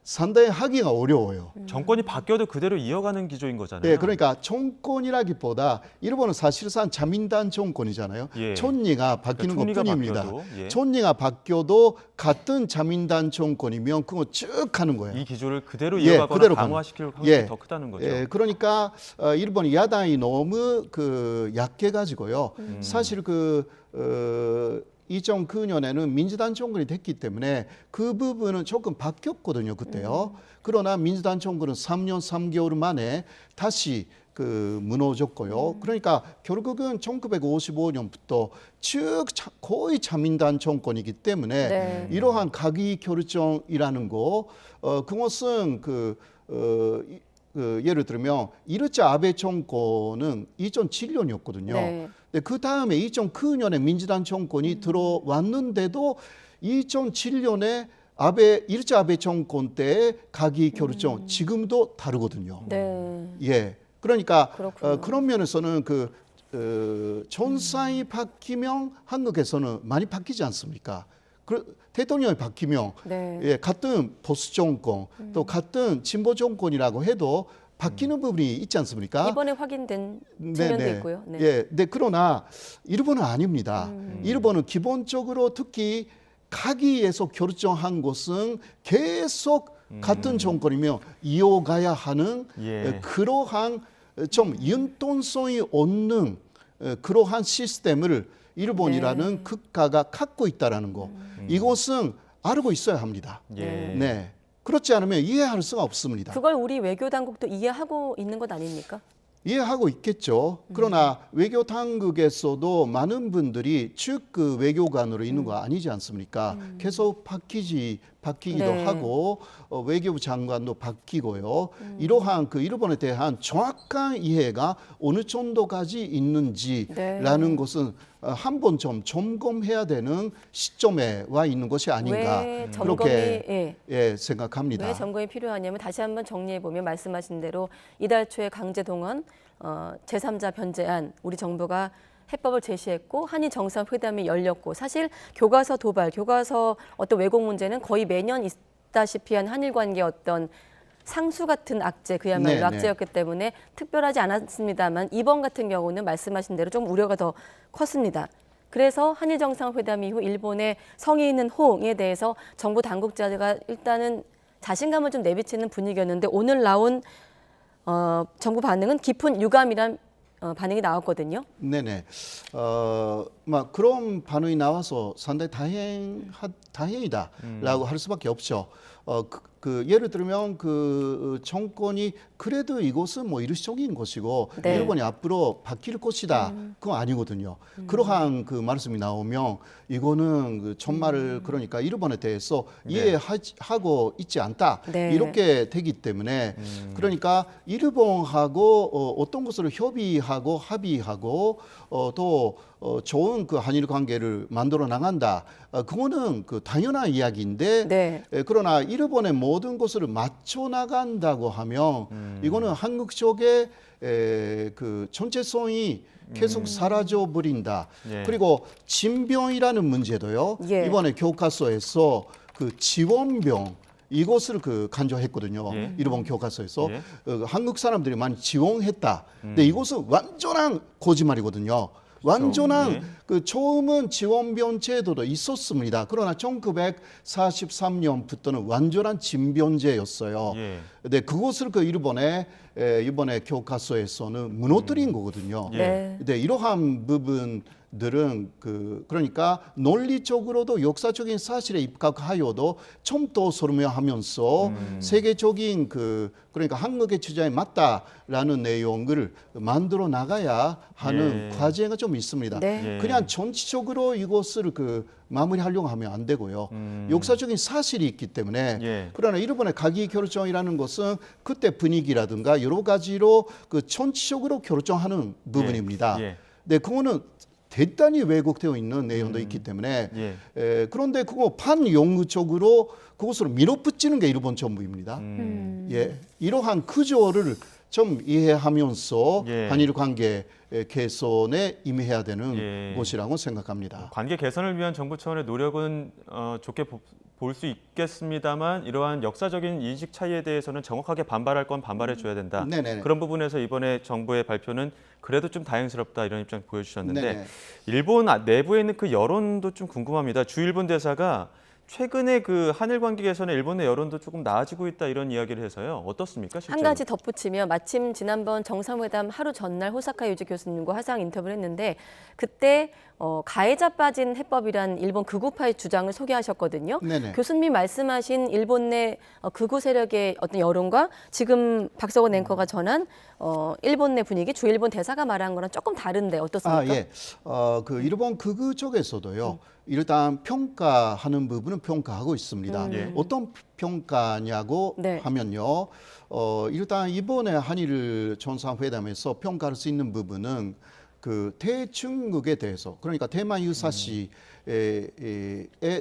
S16: 상당히 하기가 어려워요.
S2: 정권이 바뀌어도 그대로 이어가는 기조인 거잖아요.
S16: 네, 그러니까 정권이라기보다 일본은 사실상 자민당 정권이잖아요.
S2: 예.
S16: 총리가 바뀌는
S2: 총리가
S16: 것뿐입니다.
S2: 바뀌어도, 예.
S16: 총리가 바뀌어도 같은 자민당 정권이면 그거 쭉 가는 거예요.
S2: 이 기조를 그대로
S16: 예,
S2: 이어가거나
S16: 그대로
S2: 강화시킬
S16: 가는.
S2: 확률이
S16: 예.
S2: 더 크다는 거죠.
S16: 예, 그러니까 일본이 야당이 너무 약해가지고요. 사실 2009년에는 민주당 정권이 됐기 때문에 그 부분은 조금 바뀌었거든요, 그때요. 그러나 민주당 정권은 3년 3개월 만에 다시 무너졌고요. 그러니까 결국은 1955년부터 쭉 거의 자민당 정권이기 때문에
S1: 네.
S16: 이러한 가기 결정이라는 거, 그것은 예를 들면 1차 아베 정권은 2007년이었거든요.
S1: 네.
S16: 그 다음에 2009년에 민주당 정권이 들어왔는데도 2007년에 1차 아베 정권 때의 가기 결정 지금도 다르거든요.
S1: 네.
S16: 예, 그러니까
S1: 그렇군요.
S16: 그런 면에서는 정상이 바뀌면 한국에서는 많이 바뀌지 않습니까? 대통령이 바뀌면
S1: 네.
S16: 예, 같은 보수 정권 또 같은 진보 정권이라고 해도 바뀌는 부분이 있지 않습니까?
S1: 이번에 확인된 측면도
S16: 네네.
S1: 있고요. 네.
S16: 예, 네, 그러나 일본은 아닙니다. 일본은 기본적으로 특히 가기에서 결정한 것은 계속 같은 정권이며 이어가야 하는
S2: 예.
S16: 그러한 좀 융통성이 없는 그러한 시스템을 일본이라는
S1: 네.
S16: 국가가 갖고 있다라는 거. 이것은 알고 있어야 합니다.
S2: 예.
S16: 네. 그렇지 않으면 이해할 수가 없습니다.
S1: 그걸 우리 외교 당국도 이해하고 있는 것 아닙니까?
S16: 이해하고 있겠죠. 그러나 외교 당국에서도 많은 분들이 쭉 외교관으로 있는 거 아니지 않습니까? 계속 바뀌기도
S1: 네.
S16: 하고 외교부 장관도 바뀌고요. 이러한 일본에 대한 정확한 이해가 어느 정도까지 있는지라는
S1: 네.
S16: 것은 한번 좀 점검해야 되는 시점에 와 있는 것이 아닌가
S1: 왜
S16: 그렇게 생각합니다.
S1: 왜 점검이 필요하냐면 다시 한번 정리해 보면 말씀하신 대로 이달 초에 강제 동원 제3자 변제안 우리 정부가 해법을 제시했고 한일 정상회담이 열렸고 사실 교과서 도발, 교과서 어떤 왜곡 문제는 거의 매년 있다시피 한 한일 관계 어떤 상수 같은 악재, 그야말로
S16: 네,
S1: 악재였기 때문에 특별하지 않았습니다만 이번 같은 경우는 말씀하신 대로 좀 우려가 더 컸습니다. 그래서 한일 정상회담 이후 일본의 성의 있는 호응에 대해서 정부 당국자가 일단은 자신감을 좀 내비치는 분위기였는데 오늘 나온 정부 반응은 깊은 유감이란 반응이 나왔거든요.
S16: 네네. 그런 반응이 나와서 상당히 다행이다라고 할 수밖에 없죠. 예를 들면 그 정권이 그래도 이것은 뭐 일시적인 것이고
S1: 네.
S16: 일본이 앞으로 바뀔 것이다. 그건 아니거든요. 그러한 그 말씀이 나오면 이거는 그 정말 그러니까 일본에 대해서 이해하고 있지 않다.
S1: 네.
S16: 이렇게 되기 때문에 그러니까 일본하고 어떤 것을 협의하고 합의하고 또 좋은 그 한일 관계를 만들어 나간다. 그거는 그 당연한 이야기인데
S1: 네.
S16: 그러나 일본의 모든 것을 맞춰 나간다고 하면 이거는 한국 쪽의 그 전체성이 계속 사라져 버린다.
S2: 예.
S16: 그리고 진병이라는 문제도요.
S1: 예.
S16: 이번에 교과서에서 그 지원병 이것을 그 간주했거든요.
S2: 예.
S16: 일본 교과서에서
S2: 예.
S16: 한국 사람들이 많이 지원했다. 근데 이것은 완전한 거짓말이거든요. 완전한
S2: 예.
S16: 그 처음은 지원병 제도도 있었습니다. 그러나 1943년부터는 완전한 진변제였어요.
S2: 예.
S16: 근데 그것을 그 이번에 교과서에서는 무너뜨린 거거든요.
S1: 네.
S16: 근데 이러한 부분들은 그러니까 논리적으로도 역사적인 사실에 입각하여도 좀 더 설명하면서 세계적인 그러니까 한국의 주장에 맞다라는 내용을 만들어 나가야 하는
S2: 예.
S16: 과제가 좀 있습니다.
S1: 네.
S2: 예.
S16: 그냥 전체적으로 이것을 마무리하려고 하면 안 되고요. 역사적인 사실이 있기 때문에
S2: 예.
S16: 그러나 일본의 가기 결정이라는 것은 그때 분위기라든가 여러 가지로 그 전체적으로 결정하는 부분입니다.
S2: 예.
S16: 네, 그거는 대단히 왜곡되어 있는 내용도 있기 때문에
S2: 예.
S16: 그런데 그거 반영구적으로 그것으로 밀어붙이는 게 일본 정부입니다. 예, 이러한 구조를 좀 이해하면서
S2: 예.
S16: 한일 관계 개선에 임해야 되는
S2: 예.
S16: 것이라고 생각합니다.
S2: 관계 개선을 위한 정부 차원의 노력은 좋게 볼 수 있겠습니다만 이러한 역사적인 인식 차이에 대해서는 정확하게 반발할 건 반발해 줘야 된다.
S16: 네네.
S2: 그런 부분에서 이번에 정부의 발표는 그래도 좀 다행스럽다 이런 입장 보여주셨는데
S16: 네네.
S2: 일본 내부에 있는 그 여론도 좀 궁금합니다. 주 일본 대사가 최근에 그 한일 관계 개선의 일본 내 여론도 조금 나아지고 있다 이런 이야기를 해서요. 어떻습니까? 실제로?
S1: 한 가지 덧붙이면 마침 지난번 정상회담 하루 전날 호사카 유지 교수님과 화상 인터뷰를 했는데 그때 가해자 빠진 해법이란 일본 극우파의 주장을 소개하셨거든요.
S16: 네네.
S1: 교수님이 말씀하신 일본 내 극우 세력의 어떤 여론과 지금 박석원 앵커가 전한 일본 내 분위기, 주 일본 대사가 말한 거랑 조금 다른데 어떻습니까?
S16: 예. 그 일본 극우 쪽에서도요. 일단 평가하는 부분은 평가하고 있습니다.
S2: 예.
S16: 어떤 평가냐고
S1: 네.
S16: 하면요. 일단 이번에 한일 정상회담에서 평가할 수 있는 부분은 그 대중국에 대해서 그러니까 대만 유사시에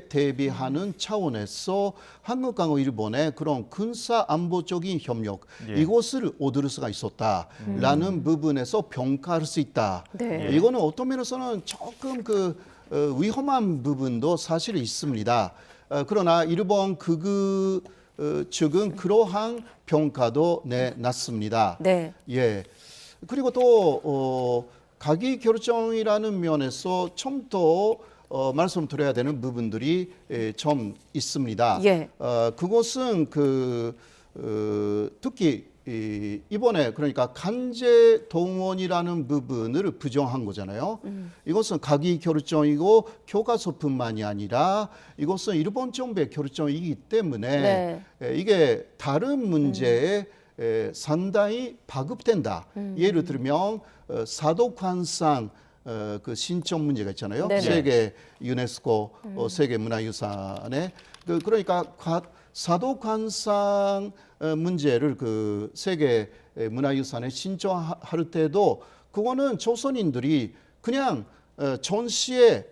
S16: 대비하는 차원에서 한국과 일본의 그런 군사 안보적인 협력
S2: 예.
S16: 이것을 얻을 수가 있었다라는 부분에서 평가할 수 있다.
S1: 네.
S16: 이거는 어떤 면에서는 조금 위험한 부분도 사실 있습니다. 그러나 일본 극우 측은 그러한 평가도 내놨습니다.
S1: 네.
S16: 예. 그리고 또 가기 결정이라는 면에서 좀 더 말씀드려야 되는 부분들이 좀 있습니다.
S1: 예.
S16: 그것은 특히 이번에 그러니까 강제 동원이라는 부분을 부정한 거잖아요. 이것은 가기 결정이고 교과서뿐만이 아니라 이것은 일본 정부의 결정이기 때문에 이게 다른 문제에 상당히 파급된다. 예를 들면 사도관상 그 신청 문제가 있잖아요.
S1: 네네.
S16: 세계 유네스코 세계 문화유산에 그러니까 사도관상 문제를 세계 문화유산에 신청할 때도 그거는 조선인들이 그냥 전시에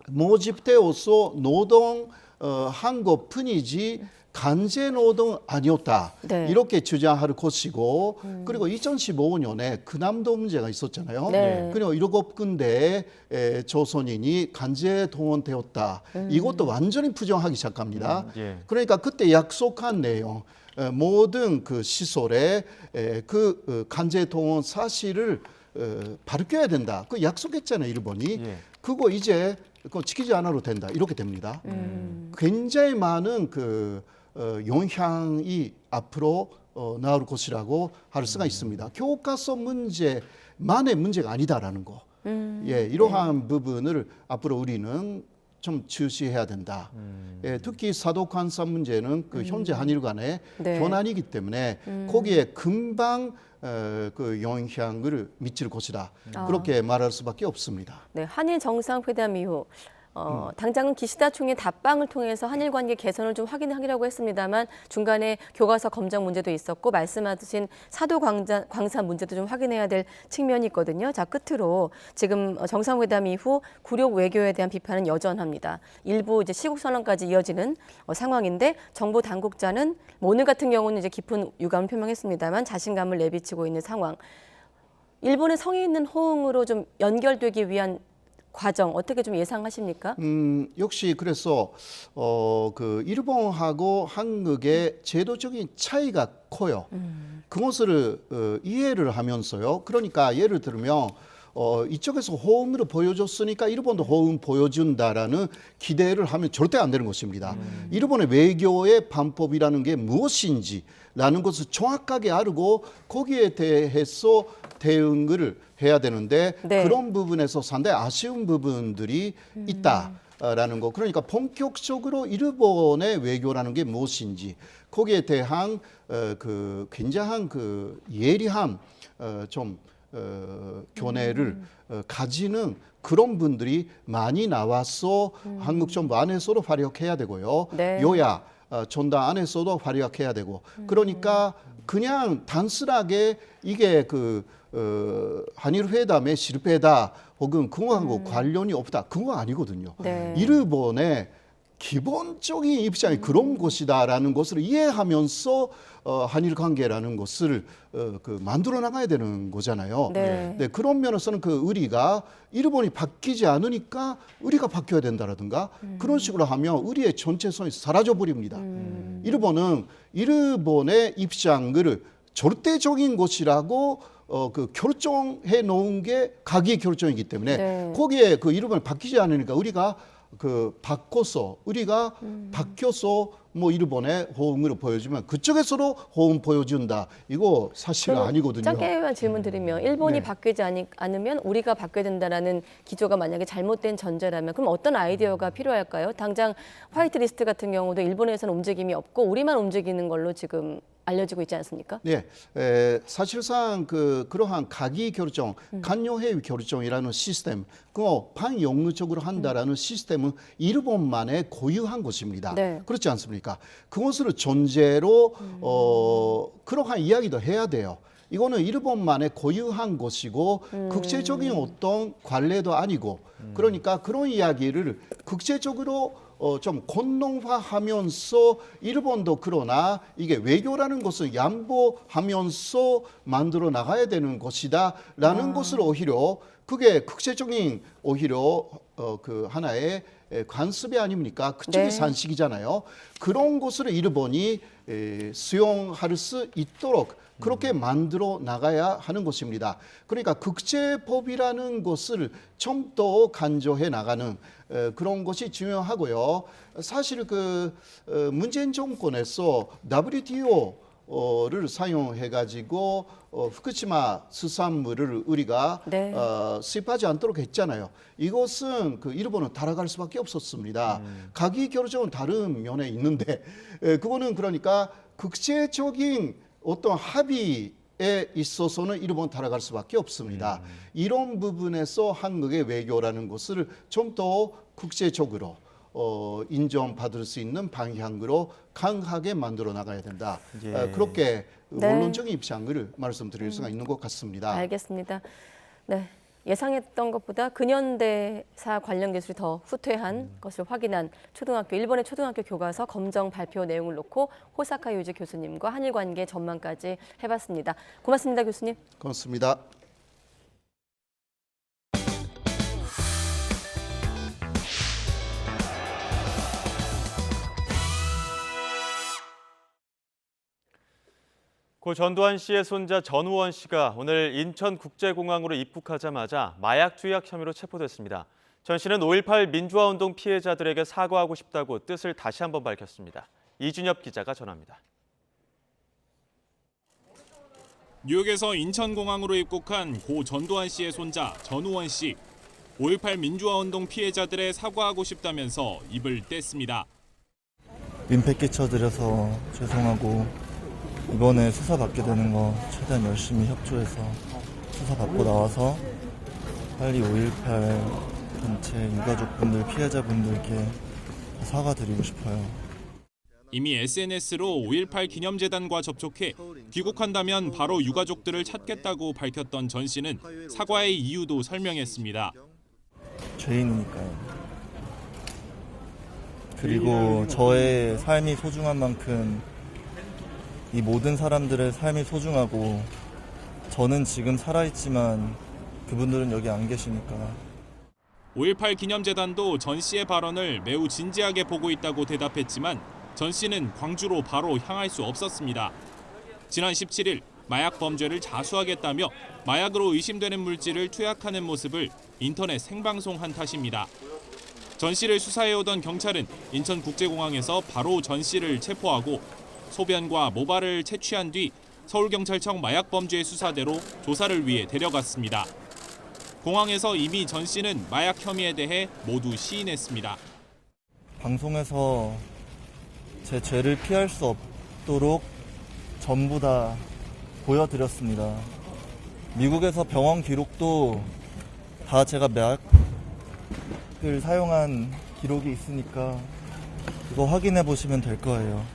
S16: 모집되어서 노동한 것뿐이지 강제 노동 아니었다.
S1: 네.
S16: 이렇게 주장할 것이고 그리고 2015년에 근함도 문제가 있었잖아요.
S1: 네.
S16: 그리고 7군데 조선인이 강제 동원되었다. 이것도 완전히 부정하기 시작합니다.
S2: 예.
S16: 그러니까 그때 약속한 내용 모든 그 시설에 강제 동원 사실을 밝혀야 된다. 그 약속했잖아요, 일본이.
S2: 예.
S16: 그거 이제 그거 지키지 않아도 된다. 이렇게 됩니다. 굉장히 많은 영향이 앞으로 나올 것이라고 할 수가 있습니다. 교과서 문제만의 문제가 아니다라는 거. 예, 이러한 부분을 앞으로 우리는 좀 주시해야 된다. 예, 특히 사독관사 문제는 그 현재 한일 간의
S1: 네.
S16: 현안이기 때문에 거기에 금방 그 영향을 미칠 것이다. 그렇게 말할 수밖에 없습니다.
S1: 네, 한일 정상회담 이후 당장은 기시다 총리 답방을 통해서 한일 관계 개선을 좀 확인하기라고 했습니다만 중간에 교과서 검정 문제도 있었고 말씀하신 사도 광사 문제도 좀 확인해야 될 측면이 있거든요. 자, 끝으로 지금 정상회담 이후 굴욕 외교에 대한 비판은 여전합니다. 일부 이제 시국 선언까지 이어지는 상황인데 정부 당국자는 오늘 같은 경우는 이제 깊은 유감을 표명했습니다만 자신감을 내비치고 있는 상황. 일본의 성의 있는 호응으로 좀 연결되기 위한 과정 어떻게 좀 예상하십니까?
S16: 역시 그래서 그 일본하고 한국의 제도적인 차이가 커요. 그것을 이해를 하면서요. 그러니까 예를 들면 이쪽에서 호응을 보여줬으니까 일본도 호응 보여준다라는 기대를 하면 절대 안 되는 것입니다. 일본의 외교의 방법이라는 게 무엇인지라는 것을 정확하게 알고 거기에 대해서 대응을 해야 되는데
S1: 네.
S16: 그런 부분에서 상당히 아쉬운 부분들이 있다라는 거. 그러니까 본격적으로 일본의 외교라는 게 무엇인지 거기에 대한 그 굉장한 그 예리한 좀 견해를 가지는 그런 분들이 많이 나와서 한국 정부 안에서도 활약해야 되고요.
S1: 네.
S16: 여야 전당 안에서도 활약해야 되고 그러니까 그냥 단순하게 이게 그 한일 회담의 실패다 혹은 그거하고 관련이 없다 그거 아니거든요.
S1: 네.
S16: 일본의 기본적인 입장이 그런 것이다라는 것을 이해하면서 한일 관계라는 것을 그 만들어 나가야 되는 거잖아요.
S1: 네.
S16: 네, 그런 면에서는 그 우리가 일본이 바뀌지 않으니까 우리가 바뀌어야 된다라든가 그런 식으로 하면 우리의 전체성이 사라져 버립니다. 일본은 일본의 입장을 절대적인 것이라고 그 결정해 놓은 게 가기 결정이기 때문에
S1: 네.
S16: 거기에 그 일본이 바뀌지 않으니까 우리가 그 바꿔서 우리가 바뀌어서 뭐 일본에 호응을 보여주면 그쪽에서도 호응 보여준다. 이거 사실 아니거든요.
S1: 짧게만 질문 드리면 일본이
S16: 네.
S1: 바뀌지 않으면 우리가 바뀌어야 된다라는 기조가 만약에 잘못된 전제라면 그럼 어떤 아이디어가 필요할까요? 당장 화이트리스트 같은 경우도 일본에서는 움직임이 없고 우리만 움직이는 걸로 지금 알려지고 있지 않습니까?
S16: 네, 사실상 그러한 가기 결정, 간여회의 결정이라는 시스템, 그거 반영구적으로 한다라는 시스템은 일본만의 고유한 것입니다.
S1: 네.
S16: 그렇지 않습니까? 그것을 전제로 그러한 이야기도 해야 돼요. 이거는 일본만의 고유한 것이고 국제적인 어떤 관례도 아니고 그러니까 그런 이야기를 국제적으로 좀 공론화하면서 일본도 그러나 이게 외교라는 것을 양보하면서 만들어 나가야 되는 것이다라는 것을 오히려 그게 국제적인 오히려 그 하나의 관습이 아닙니까? 그쪽의
S1: 네.
S16: 산식이잖아요. 그런 것을 일본이 수용할 수 있도록 그렇게 만들어 나가야 하는 것입니다. 그러니까 국제법이라는 것을 좀 더 간조해 나가는 그런 것이 중요하고요. 사실 그 문재인 정권에서 WTO를 사용해 가지고 후쿠시마 수산물을 우리가
S1: 네.
S16: 수입하지 않도록 했잖아요. 이것은 그 일본은 따라갈 수밖에 없었습니다. 가기 결정은 다른 면에 있는데 그거는 그러니까 국제적인 어떤 합의에 있어서는 일본 따라갈 수밖에 없습니다. 이런 부분에서 한국의 외교라는 것을 좀 더 국제적으로 인정받을 수 있는 방향으로 강하게 만들어 나가야 된다.
S2: 예.
S16: 그렇게
S1: 네.
S16: 원론적인 입장을 말씀드릴 수가 있는 것 같습니다.
S1: 알겠습니다. 네. 예상했던 것보다 근현대사 관련 기술이 더 후퇴한 것을 확인한 일본의 초등학교 교과서 검정 발표 내용을 놓고 호사카 유지 교수님과 한일 관계 전망까지 해봤습니다. 고맙습니다, 교수님.
S16: 고맙습니다.
S2: 고 전두환 씨의 손자 전우원 씨가 오늘 인천국제공항으로 입국하자마자 마약 투약 혐의로 체포됐습니다. 전 씨는 5.18 민주화운동 피해자들에게 사과하고 싶다고 뜻을 다시 한번 밝혔습니다. 이준엽 기자가 전합니다.
S17: 뉴욕에서 인천공항으로 입국한 고 전두환 씨의 손자 전우원 씨. 5.18 민주화운동 피해자들의 사과하고 싶다면서 입을 뗐습니다.
S18: 민폐 끼쳐드려서 죄송하고 이번에 수사받게 되는 거 최대한 열심히 협조해서 수사받고 나와서 빨리 5.18 전체 유가족분들, 피해자분들께 사과드리고 싶어요.
S17: 이미 SNS로 5.18 기념재단과 접촉해 귀국한다면 바로 유가족들을 찾겠다고 밝혔던 전 씨는 사과의 이유도 설명했습니다.
S18: 죄인이니까요. 그리고 저의 삶이 소중한 만큼 이 모든 사람들의 삶이 소중하고 저는 지금 살아있지만 그분들은 여기 안 계시니까.
S17: 5.18 기념재단도 전 씨의 발언을 매우 진지하게 보고 있다고 대답했지만 전 씨는 광주로 바로 향할 수 없었습니다. 지난 17일 마약 범죄를 자수하겠다며 마약으로 의심되는 물질을 투약하는 모습을 인터넷 생방송한 탓입니다. 전 씨를 수사해오던 경찰은 인천국제공항에서 바로 전 씨를 체포하고 소변과 모발을 채취한 뒤 서울경찰청 마약범죄 수사대로 조사를 위해 데려갔습니다. 공항에서 이미 전 씨는 마약 혐의에 대해 모두 시인했습니다.
S18: 방송에서 제 죄를 피할 수 없도록 전부 다 보여드렸습니다. 미국에서 병원 기록도 다 제가 마약을 사용한 기록이 있으니까 그거 확인해 보시면 될 거예요.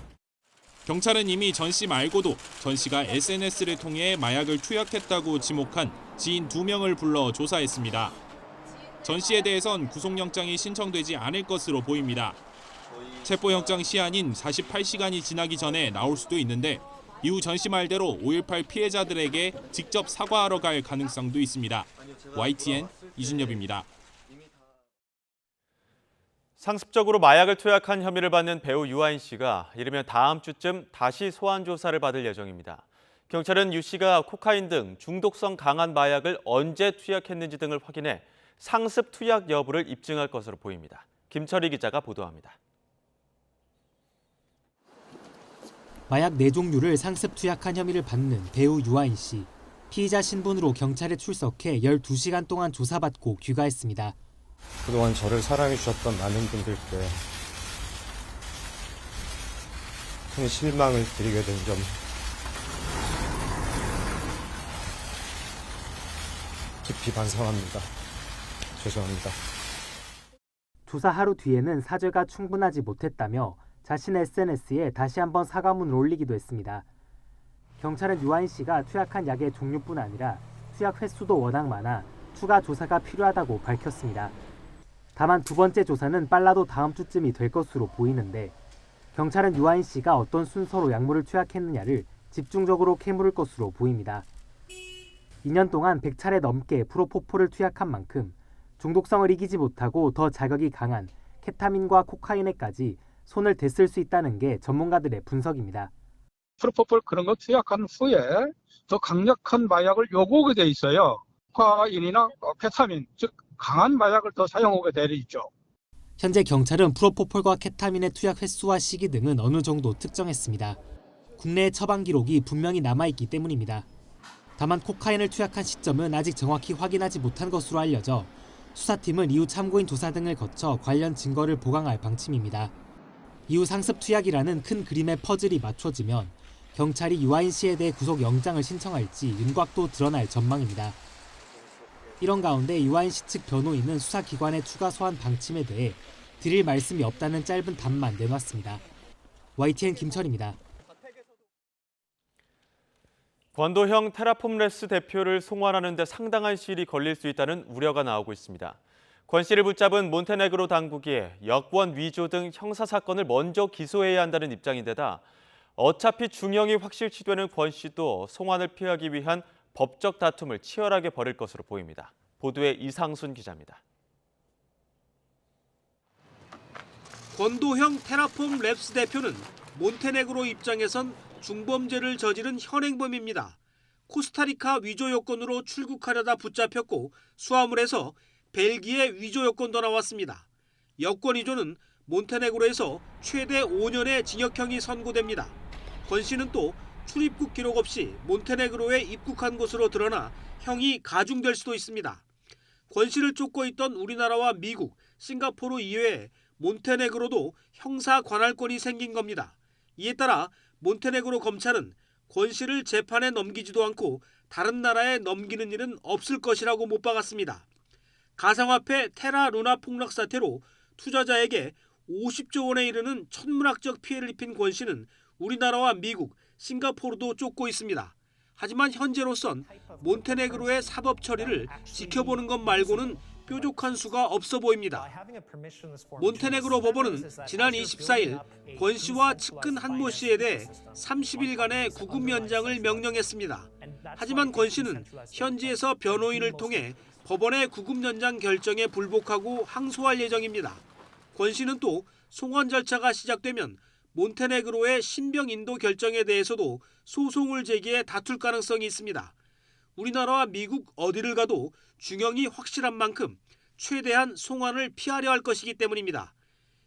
S17: 경찰은 이미 전 씨 말고도 전 씨가 SNS를 통해 마약을 투약했다고 지목한 지인 2명을 불러 조사했습니다. 전 씨에 대해선 구속영장이 신청되지 않을 것으로 보입니다. 체포영장 시한인 48시간이 지나기 전에 나올 수도 있는데 이후 전 씨 말대로 5.18 피해자들에게 직접 사과하러 갈 가능성도 있습니다. YTN 이준엽입니다.
S2: 상습적으로 마약을 투약한 혐의를 받는 배우 유아인 씨가 이르면 다음 주쯤 다시 소환 조사를 받을 예정입니다. 경찰은 유 씨가 코카인 등 중독성 강한 마약을 언제 투약했는지 등을 확인해 상습 투약 여부를 입증할 것으로 보입니다. 김철희 기자가 보도합니다.
S19: 마약 4종류를 상습 투약한 혐의를 받는 배우 유아인 씨. 피의자 신분으로 경찰에 출석해 12시간 동안 조사받고 귀가했습니다.
S20: 그동안 저를 사랑해주셨던 많은 분들께 큰 실망을 드리게 된 점 깊이 반성합니다. 죄송합니다.
S19: 조사 하루 뒤에는 사죄가 충분하지 못했다며 자신의 SNS에 다시 한번 사과문을 올리기도 했습니다. 경찰은 유아인 씨가 투약한 약의 종류뿐 아니라 투약 횟수도 워낙 많아 추가 조사가 필요하다고 밝혔습니다. 다만 두 번째 조사는 빨라도 다음 주쯤이 될 것으로 보이는데 경찰은 유아인 씨가 어떤 순서로 약물을 투약했느냐를 집중적으로 캐물을 것으로 보입니다. 2년 동안 100차례 넘게 프로포폴을 투약한 만큼 중독성을 이기지 못하고 더 자극이 강한 케타민과 코카인에까지 손을 댔을 수 있다는 게 전문가들의 분석입니다.
S14: 프로포폴 그런 거 투약한 후에 더 강력한 마약을 요구하게 돼 있어요. 코카인이나 케타민, 즉 강한 마약을 더 사용하게 되어 있죠.
S19: 현재 경찰은 프로포폴과 케타민의 투약 횟수와 시기 등은 어느 정도 특정했습니다. 국내의 처방 기록이 분명히 남아있기 때문입니다. 다만 코카인을 투약한 시점은 아직 정확히 확인하지 못한 것으로 알려져 수사팀은 이후 참고인 조사 등을 거쳐 관련 증거를 보강할 방침입니다. 이후 상습 투약이라는 큰 그림의 퍼즐이 맞춰지면 경찰이 유아인 씨에 대해 구속영장을 신청할지 윤곽도 드러날 전망입니다. 이런 가운데 유아인 씨 측 변호인은 수사기관의 추가 소환 방침에 대해 드릴 말씀이 없다는 짧은 답만 내놨습니다. YTN 김철입니다.
S2: 권도형 테라폼랩스 대표를 송환하는 데 상당한 시일이 걸릴 수 있다는 우려가 나오고 있습니다. 권 씨를 붙잡은 몬테네그로 당국이 여권 위조 등 형사사건을 먼저 기소해야 한다는 입장인데다 어차피 중형이 확실치되는 권 씨도 송환을 피하기 위한 법적 다툼을 치열하게 벌일 것으로 보입니다. 보도에 이상순 기자입니다.
S21: 권도형 테라폼 랩스 대표는 몬테네그로 입장에선 중범죄를 저지른 현행범입니다. 코스타리카 위조 여권으로 출국하려다 붙잡혔고 수화물에서 벨기에 위조 여권도 나왔습니다. 여권 위조는 몬테네그로에서 최대 5년의 징역형이 선고됩니다. 권 씨는 또 출입국 기록 없이 몬테네그로에 입국한 것으로 드러나 형이 가중될 수도 있습니다. 권 씨를 쫓고 있던 우리나라와 미국, 싱가포르 이외에 몬테네그로도 형사 관할권이 생긴 겁니다. 이에 따라 몬테네그로 검찰은 권 씨를 재판에 넘기지도 않고 다른 나라에 넘기는 일은 없을 것이라고 못 박았습니다. 가상화폐 테라 루나 폭락 사태로 투자자에게 50조 원에 이르는 천문학적 피해를 입힌 권 씨는 우리나라와 미국, 싱가포르도 쫓고 있습니다. 하지만 현재로선 몬테네그로의 사법 처리를 지켜보는 것 말고는 뾰족한 수가 없어 보입니다. 몬테네그로 법원은 지난 24일 권 씨와 측근 한모 씨에 대해 30일간의 구금 연장을 명령했습니다. 하지만 권 씨는 현지에서 변호인을 통해 법원의 구금 연장 결정에 불복하고 항소할 예정입니다. 권 씨는 또 송환 절차가 시작되면 몬테네그로의 신병 인도 결정에 대해서도 소송을 제기해 다툴 가능성이 있습니다. 우리나라와 미국 어디를 가도 중형이 확실한 만큼 최대한 송환을 피하려 할 것이기 때문입니다.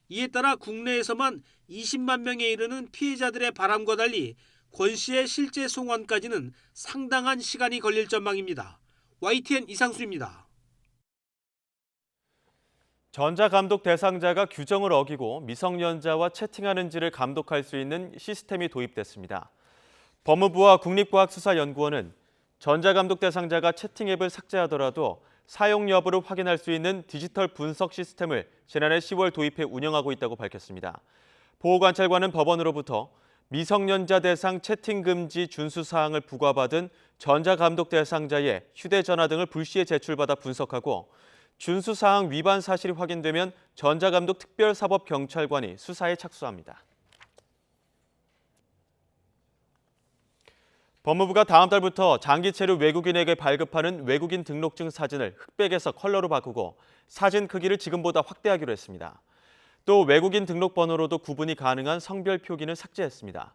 S21: 이에 따라 국내에서만 20만 명에 이르는 피해자들의 바람과 달리 권 씨의 실제 송환까지는 상당한 시간이 걸릴 전망입니다. YTN 이상수입니다.
S2: 전자감독 대상자가 규정을 어기고 미성년자와 채팅하는지를 감독할 수 있는 시스템이 도입됐습니다. 법무부와 국립과학수사연구원은 전자감독 대상자가 채팅 앱을 삭제하더라도 사용 여부를 확인할 수 있는 디지털 분석 시스템을 지난해 10월 도입해 운영하고 있다고 밝혔습니다. 보호관찰관은 법원으로부터 미성년자 대상 채팅 금지 준수 사항을 부과받은 전자감독 대상자의 휴대전화 등을 불시에 제출받아 분석하고 준수 사항 위반 사실이 확인되면 전자감독 특별사법경찰관이 수사에 착수합니다. 법무부가 다음 달부터 장기 체류 외국인에게 발급하는 외국인 등록증 사진을 흑백에서 컬러로 바꾸고 사진 크기를 지금보다 확대하기로 했습니다. 또 외국인 등록번호로도 구분이 가능한 성별 표기는 삭제했습니다.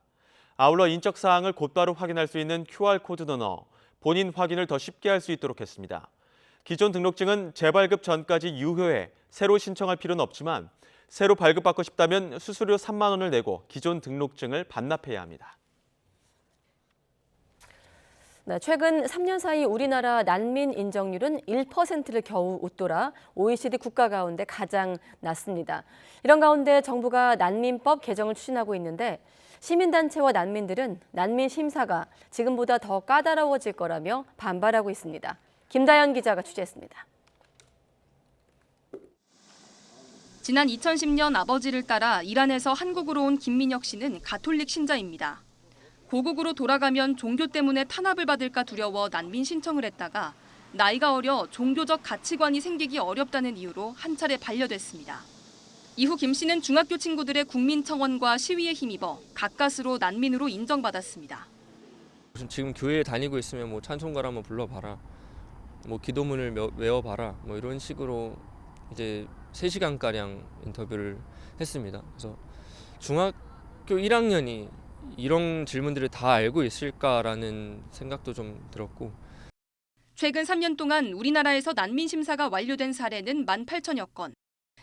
S2: 아울러 인적 사항을 곧바로 확인할 수 있는 QR코드도 넣어 본인 확인을 더 쉽게 할 수 있도록 했습니다. 기존 등록증은 재발급 전까지 유효해 새로 신청할 필요는 없지만 새로 발급받고 싶다면 수수료 3만 원을 내고 기존 등록증을 반납해야 합니다.
S1: 네, 최근 3년 사이 우리나라 난민 인정률은 1%를 겨우 웃돌아 OECD 국가 가운데 가장 낮습니다. 이런 가운데 정부가 난민법 개정을 추진하고 있는데 시민단체와 난민들은 난민 심사가 지금보다 더 까다로워질 거라며 반발하고 있습니다. 김다연 기자가 취재했습니다.
S3: 지난 2010년 아버지를 따라 이란에서 한국으로 온 김민혁 씨는 가톨릭 신자입니다. 고국으로 돌아가면 종교 때문에 탄압을 받을까 두려워 난민 신청을 했다가 나이가 어려 종교적 가치관이 생기기 어렵다는 이유로 한 차례 반려됐습니다. 이후 김 씨는 중학교 친구들의 국민청원과 시위에 힘입어 가까스로 난민으로 인정받았습니다.
S22: 지금 교회에 다니고 있으면 뭐 찬송가를 한번 불러봐라, 뭐 기도문을 외워봐라, 뭐 이런 식으로 이제 3시간가량 인터뷰를 했습니다. 그래서 중학교 1학년이 이런 질문들을 다 알고 있을까라는 생각도 좀 들었고.
S3: 최근 3년 동안 우리나라에서 난민 심사가 완료된 사례는 18,000여 건.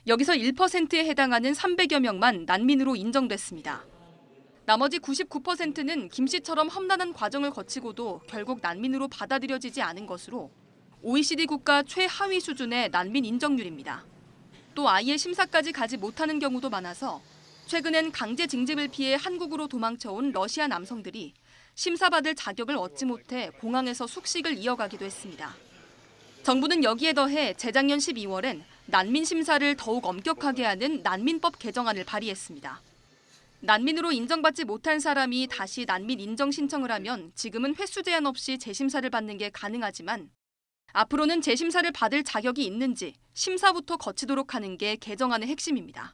S3: 여기서 1%에 해당하는 300여 명만 난민으로 인정됐습니다. 나머지 99%는 김 씨처럼 험난한 과정을 거치고도 결국 난민으로 받아들여지지 않은 것으로 OECD 국가 최하위 수준의 난민 인정률입니다. 또 아예 심사까지 가지 못하는 경우도 많아서 최근엔 강제 징집을 피해 한국으로 도망쳐온 러시아 남성들이 심사받을 자격을 얻지 못해 공항에서 숙식을 이어가기도 했습니다. 정부는 여기에 더해 재작년 12월엔 난민 심사를 더욱 엄격하게 하는 난민법 개정안을 발의했습니다. 난민으로 인정받지 못한 사람이 다시 난민 인정 신청을 하면 지금은 횟수 제한 없이 재심사를 받는 게 가능하지만 앞으로는 재심사를 받을 자격이 있는지 심사부터 거치도록 하는 게 개정안의 핵심입니다.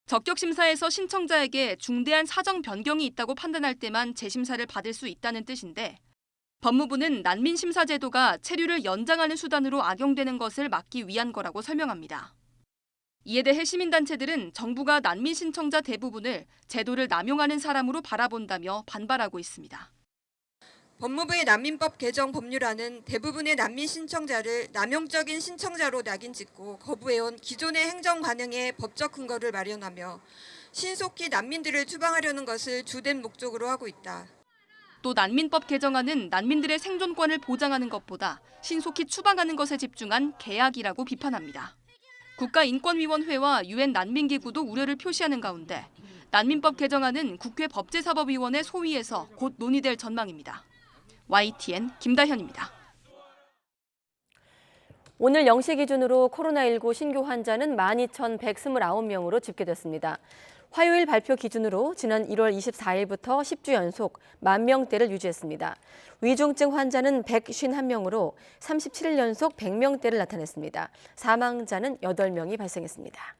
S3: 적격 심사에서 신청자에게 중대한 사정 변경이 있다고 판단할 때만 재심사를 받을 수 있다는 뜻인데 법무부는 난민 심사 제도가 체류를 연장하는 수단으로 악용되는 것을 막기 위한 거라고 설명합니다. 이에 대해 시민단체들은 정부가 난민 신청자 대부분을 제도를 남용하는 사람으로 바라본다며 반발하고 있습니다.
S23: 법무부의 난민법 개정 법률안은 대부분의 난민 신청자를 남용적인 신청자로 낙인 찍고 거부해온 기존의 행정 관행의 법적 근거를 마련하며 신속히 난민들을 추방하려는 것을 주된 목적으로 하고 있다.
S3: 또 난민법 개정안은 난민들의 생존권을 보장하는 것보다 신속히 추방하는 것에 집중한 개약이라고 비판합니다. 국가인권위원회와 유엔 난민기구도 우려를 표시하는 가운데 난민법 개정안은 국회 법제사법위원회 소위에서 곧 논의될 전망입니다. YTN 김다현입니다.
S1: 오늘 0시 기준으로 코로나19 신규 환자는 12,129명으로 집계됐습니다. 화요일 발표 기준으로 지난 1월 24일부터 10주 연속 10,000명대를 유지했습니다. 위중증 환자는 151명으로 37일 연속 100명대를 나타냈습니다. 사망자는 8명이 발생했습니다.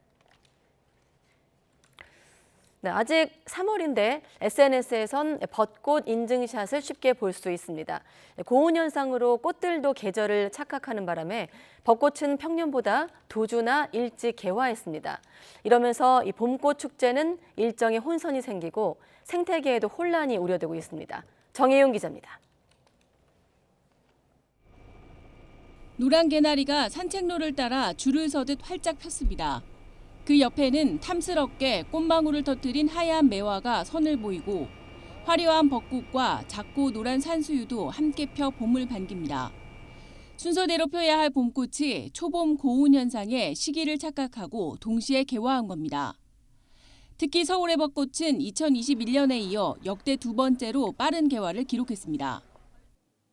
S1: 네, 아직 3월인데 SNS에선 벚꽃 인증샷을 쉽게 볼 수 있습니다. 고온 현상으로 꽃들도 계절을 착각하는 바람에 벚꽃은 평년보다 2주나 일찍 개화했습니다. 이러면서 이 봄꽃 축제는 일정에 혼선이 생기고 생태계에도 혼란이 우려되고 있습니다. 정혜윤 기자입니다.
S5: 노란 개나리가 산책로를 따라 줄을 서듯 활짝 폈습니다. 그 옆에는 탐스럽게 꽃망울을 터뜨린 하얀 매화가 선을 보이고 화려한 벚꽃과 작고 노란 산수유도 함께 펴 봄을 반깁니다. 순서대로 펴야 할 봄꽃이 초봄 고온 현상에 시기를 착각하고 동시에 개화한 겁니다. 특히 서울의 벚꽃은 2021년에 이어 역대 2번째로 빠른 개화를 기록했습니다.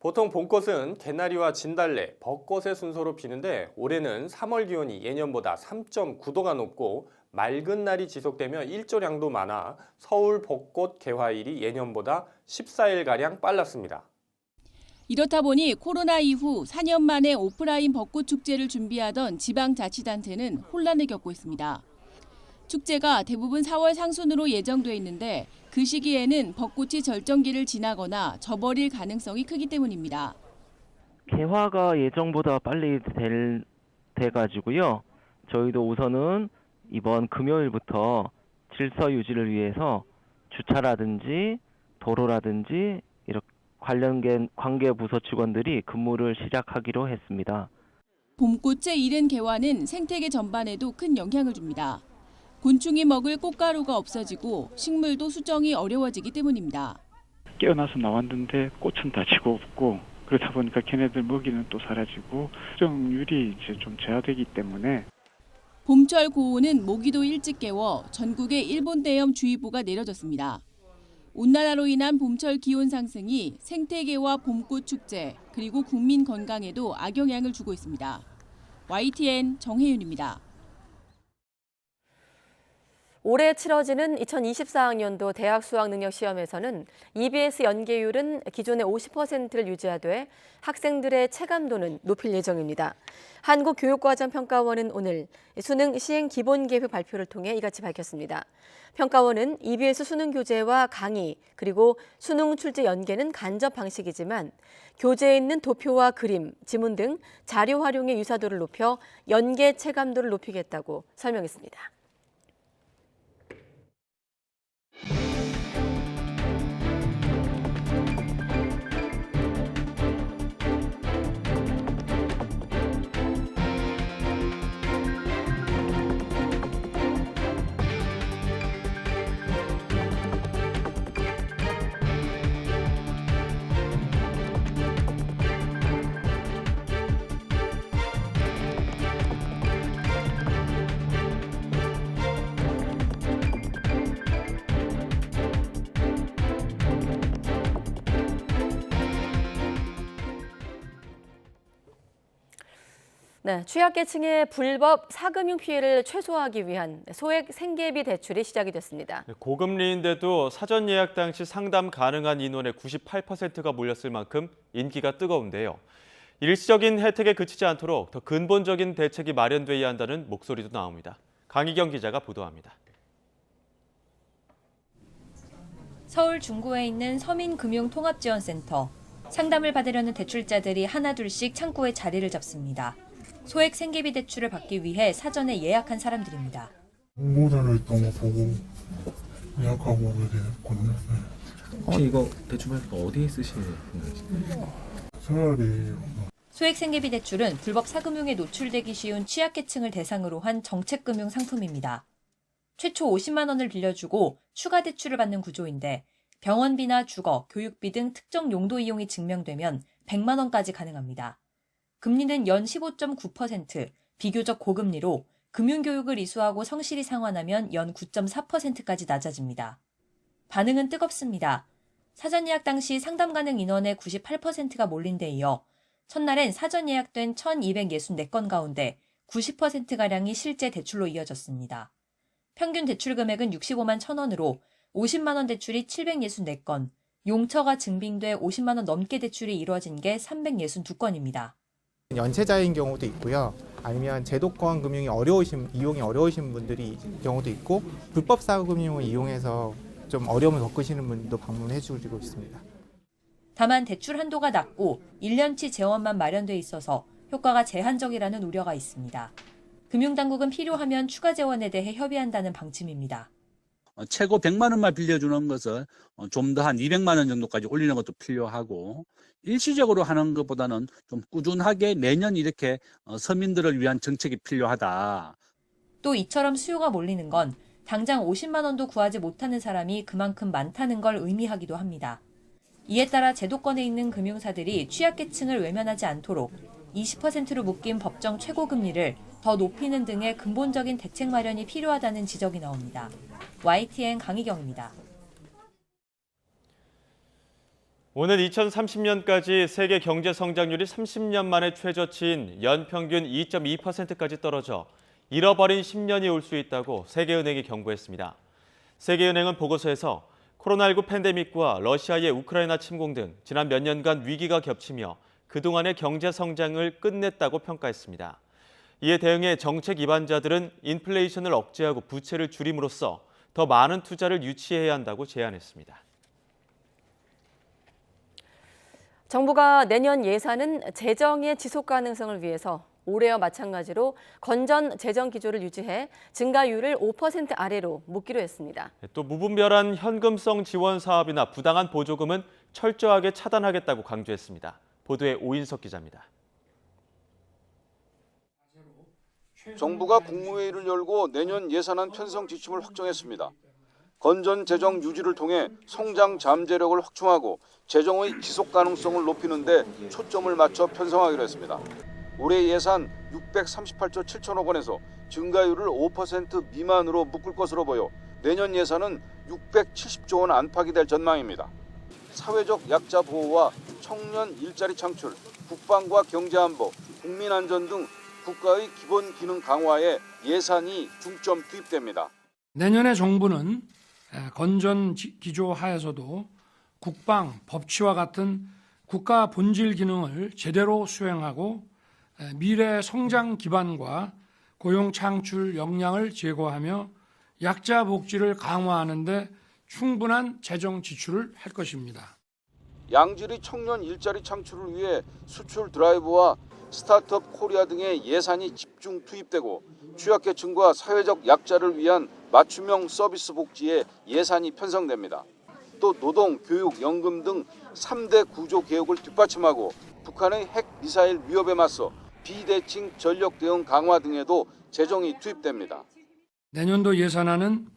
S6: 보통 봄꽃은 개나리와 진달래, 벚꽃의 순서로 피는데 올해는 3월 기온이 예년보다 3.9도가 높고 맑은 날이 지속되며 일조량도 많아 서울 벚꽃 개화일이 예년보다 14일가량 빨랐습니다.
S5: 이렇다 보니 코로나 이후 4년 만에 오프라인 벚꽃 축제를 준비하던 지방자치단체는 혼란을 겪고 있습니다. 축제가 대부분 4월 상순으로 예정돼 있는데 그 시기에는 벚꽃이 절정기를 지나거나 져버릴 가능성이 크기 때문입니다.
S7: 개화가 예정보다 빨리 돼가지고요. 저희도 우선은 이번 금요일부터 질서 유지를 위해서 주차라든지 도로라든지 이렇게 관련된 관계부서 직원들이 근무를 시작하기로 했습니다.
S5: 봄꽃의 이른 개화는 생태계 전반에도 큰 영향을 줍니다. 곤충이 먹을 꽃가루가 없어지고 식물도 수정이 어려워지기 때문입니다.
S24: 깨어나서 나왔는데 꽃은 다 지고 없고 그러다 보니까 걔네들 먹이는 또 사라지고 수정률이 이제 좀 저하되기 때문에
S5: 봄철 고온은 모기도 일찍 깨워 전국에 일본대염 주의보가 내려졌습니다. 온난화로 인한 봄철 기온 상승이 생태계와 봄꽃 축제 그리고 국민 건강에도 악영향을 주고 있습니다. YTN 정혜윤입니다.
S1: 올해 치러지는 2024학년도 대학 수학능력시험에서는 EBS 연계율은 기존의 50%를 유지하되 학생들의 체감도는 높일 예정입니다. 한국교육과정평가원은 오늘 수능 시행 기본계획 발표를 통해 이같이 밝혔습니다. 평가원은 EBS 수능 교재와 강의 그리고 수능 출제 연계는 간접 방식이지만 교재에 있는 도표와 그림, 지문 등 자료 활용의 유사도를 높여 연계 체감도를 높이겠다고 설명했습니다. 네, 취약계층의 불법 사금융 피해를 최소화하기 위한 소액 생계비 대출이 시작이 됐습니다.
S2: 고금리인데도 사전 예약 당시 상담 가능한 인원의 98%가 몰렸을 만큼 인기가 뜨거운데요. 일시적인 혜택에 그치지 않도록 더 근본적인 대책이 마련돼야 한다는 목소리도 나옵니다. 강희경 기자가 보도합니다.
S25: 서울 중구에 있는 서민금융통합지원센터. 상담을 받으려는 대출자들이 하나둘씩 창구에 자리를 잡습니다. 소액 생계비 대출을 받기 위해 사전에 예약한 사람들입니다.
S26: 홍보를 했던 거 보고 예약하고 오게 됐거든요.
S27: 혹시 이거 대출 받을 때 어디에 쓰시는 건가요?
S26: 생활이
S25: 소액 생계비 대출은 불법 사금융에 노출되기 쉬운 취약계층을 대상으로 한 정책금융 상품입니다. 최초 50만 원을 빌려주고 추가 대출을 받는 구조인데 병원비나 주거, 교육비 등 특정 용도 이용이 증명되면 100만 원까지 가능합니다. 금리는 연 15.9%, 비교적 고금리로 금융교육을 이수하고 성실히 상환하면 연 9.4%까지 낮아집니다. 반응은 뜨겁습니다. 사전 예약 당시 상담 가능 인원의 98%가 몰린 데 이어 첫날엔 사전 예약된 1,264건 가운데 90%가량이 실제 대출로 이어졌습니다. 평균 대출 금액은 65만 1,000원으로 50만 원 대출이 764건, 용처가 증빙돼 50만 원 넘게 대출이 이루어진 게 362건입니다.
S4: 연체자인 경우도 있고요. 아니면 제도권 금융이 이용이 어려우신 분들이 경우도 있고 불법 사금융을 이용해서 좀 어려움을 겪으시는 분도 방문해 주고 있습니다.
S25: 다만 대출 한도가 낮고 1년치 재원만 마련돼 있어서 효과가 제한적이라는 우려가 있습니다. 금융당국은 필요하면 추가 재원에 대해 협의한다는 방침입니다.
S8: 최고 100만 원만 빌려주는 것을 좀 더 한 200만 원 정도까지 올리는 것도 필요하고 일시적으로 하는 것보다는 좀 꾸준하게 매년 이렇게 서민들을 위한 정책이 필요하다.
S25: 또 이처럼 수요가 몰리는 건 당장 50만 원도 구하지 못하는 사람이 그만큼 많다는 걸 의미하기도 합니다. 이에 따라 제도권에 있는 금융사들이 취약계층을 외면하지 않도록 20%로 묶인 법정 최고금리를 더 높이는 등의 근본적인 대책 마련이 필요하다는 지적이 나옵니다. YTN 강희경입니다.
S2: 오는 2030년까지 세계 경제 성장률이 30년 만에 최저치인 연평균 2.2%까지 떨어져 잃어버린 10년이 올 수 있다고 세계은행이 경고했습니다. 세계은행은 보고서에서 코로나19 팬데믹과 러시아의 우크라이나 침공 등 지난 몇 년간 위기가 겹치며 그동안의 경제 성장을 끝냈다고 평가했습니다. 이에 대응해 정책 입안자들은 인플레이션을 억제하고 부채를 줄임으로써 더 많은 투자를 유치해야 한다고 제안했습니다.
S1: 정부가 내년 예산은 재정의 지속 가능성을 위해서 올해와 마찬가지로 건전 재정 기조를 유지해 증가율을 5% 아래로 묶기로 했습니다.
S2: 또 무분별한 현금성 지원 사업이나 부당한 보조금은 철저하게 차단하겠다고 강조했습니다. 보도에 오인석 기자입니다.
S9: 정부가 국무회의를 열고 내년 예산안 편성 지침을 확정했습니다. 건전 재정 유지를 통해 성장 잠재력을 확충하고 재정의 지속 가능성을 높이는 데 초점을 맞춰 편성하기로 했습니다. 올해 예산 638조 7천억 원에서 증가율을 5% 미만으로 묶을 것으로 보여 내년 예산은 670조 원 안팎이 될 전망입니다. 사회적 약자 보호와 청년 일자리 창출, 국방과 경제안보, 국민안전 등 국가의 기본 기능 강화에 예산이 중점 투입됩니다.
S14: 내년에 정부는 건전 기조 하에서도 국방, 법치와 같은 국가 본질 기능을 제대로 수행하고 미래 성장 기반과 고용 창출 역량을 제고하며 약자 복지를 강화하는 데 충분한 재정 지출을 할 것입니다.
S9: 양질의 청년 일자리 창출을 위해 수출 드라이브와 스타트업 코리아 등의 예산이 집중 투입되고 취약계층과 사회적 약자를 위한 맞춤형 서비스 복지에 예산이 편성됩니다. 또 노동, 교육, 연금 등 3대 구조 개혁을 뒷받침하고 북한의 핵 미사일 위협에 맞서 비대칭 전력 대응 강화 등에도 재정이 투입됩니다.
S14: 내년도 예산안은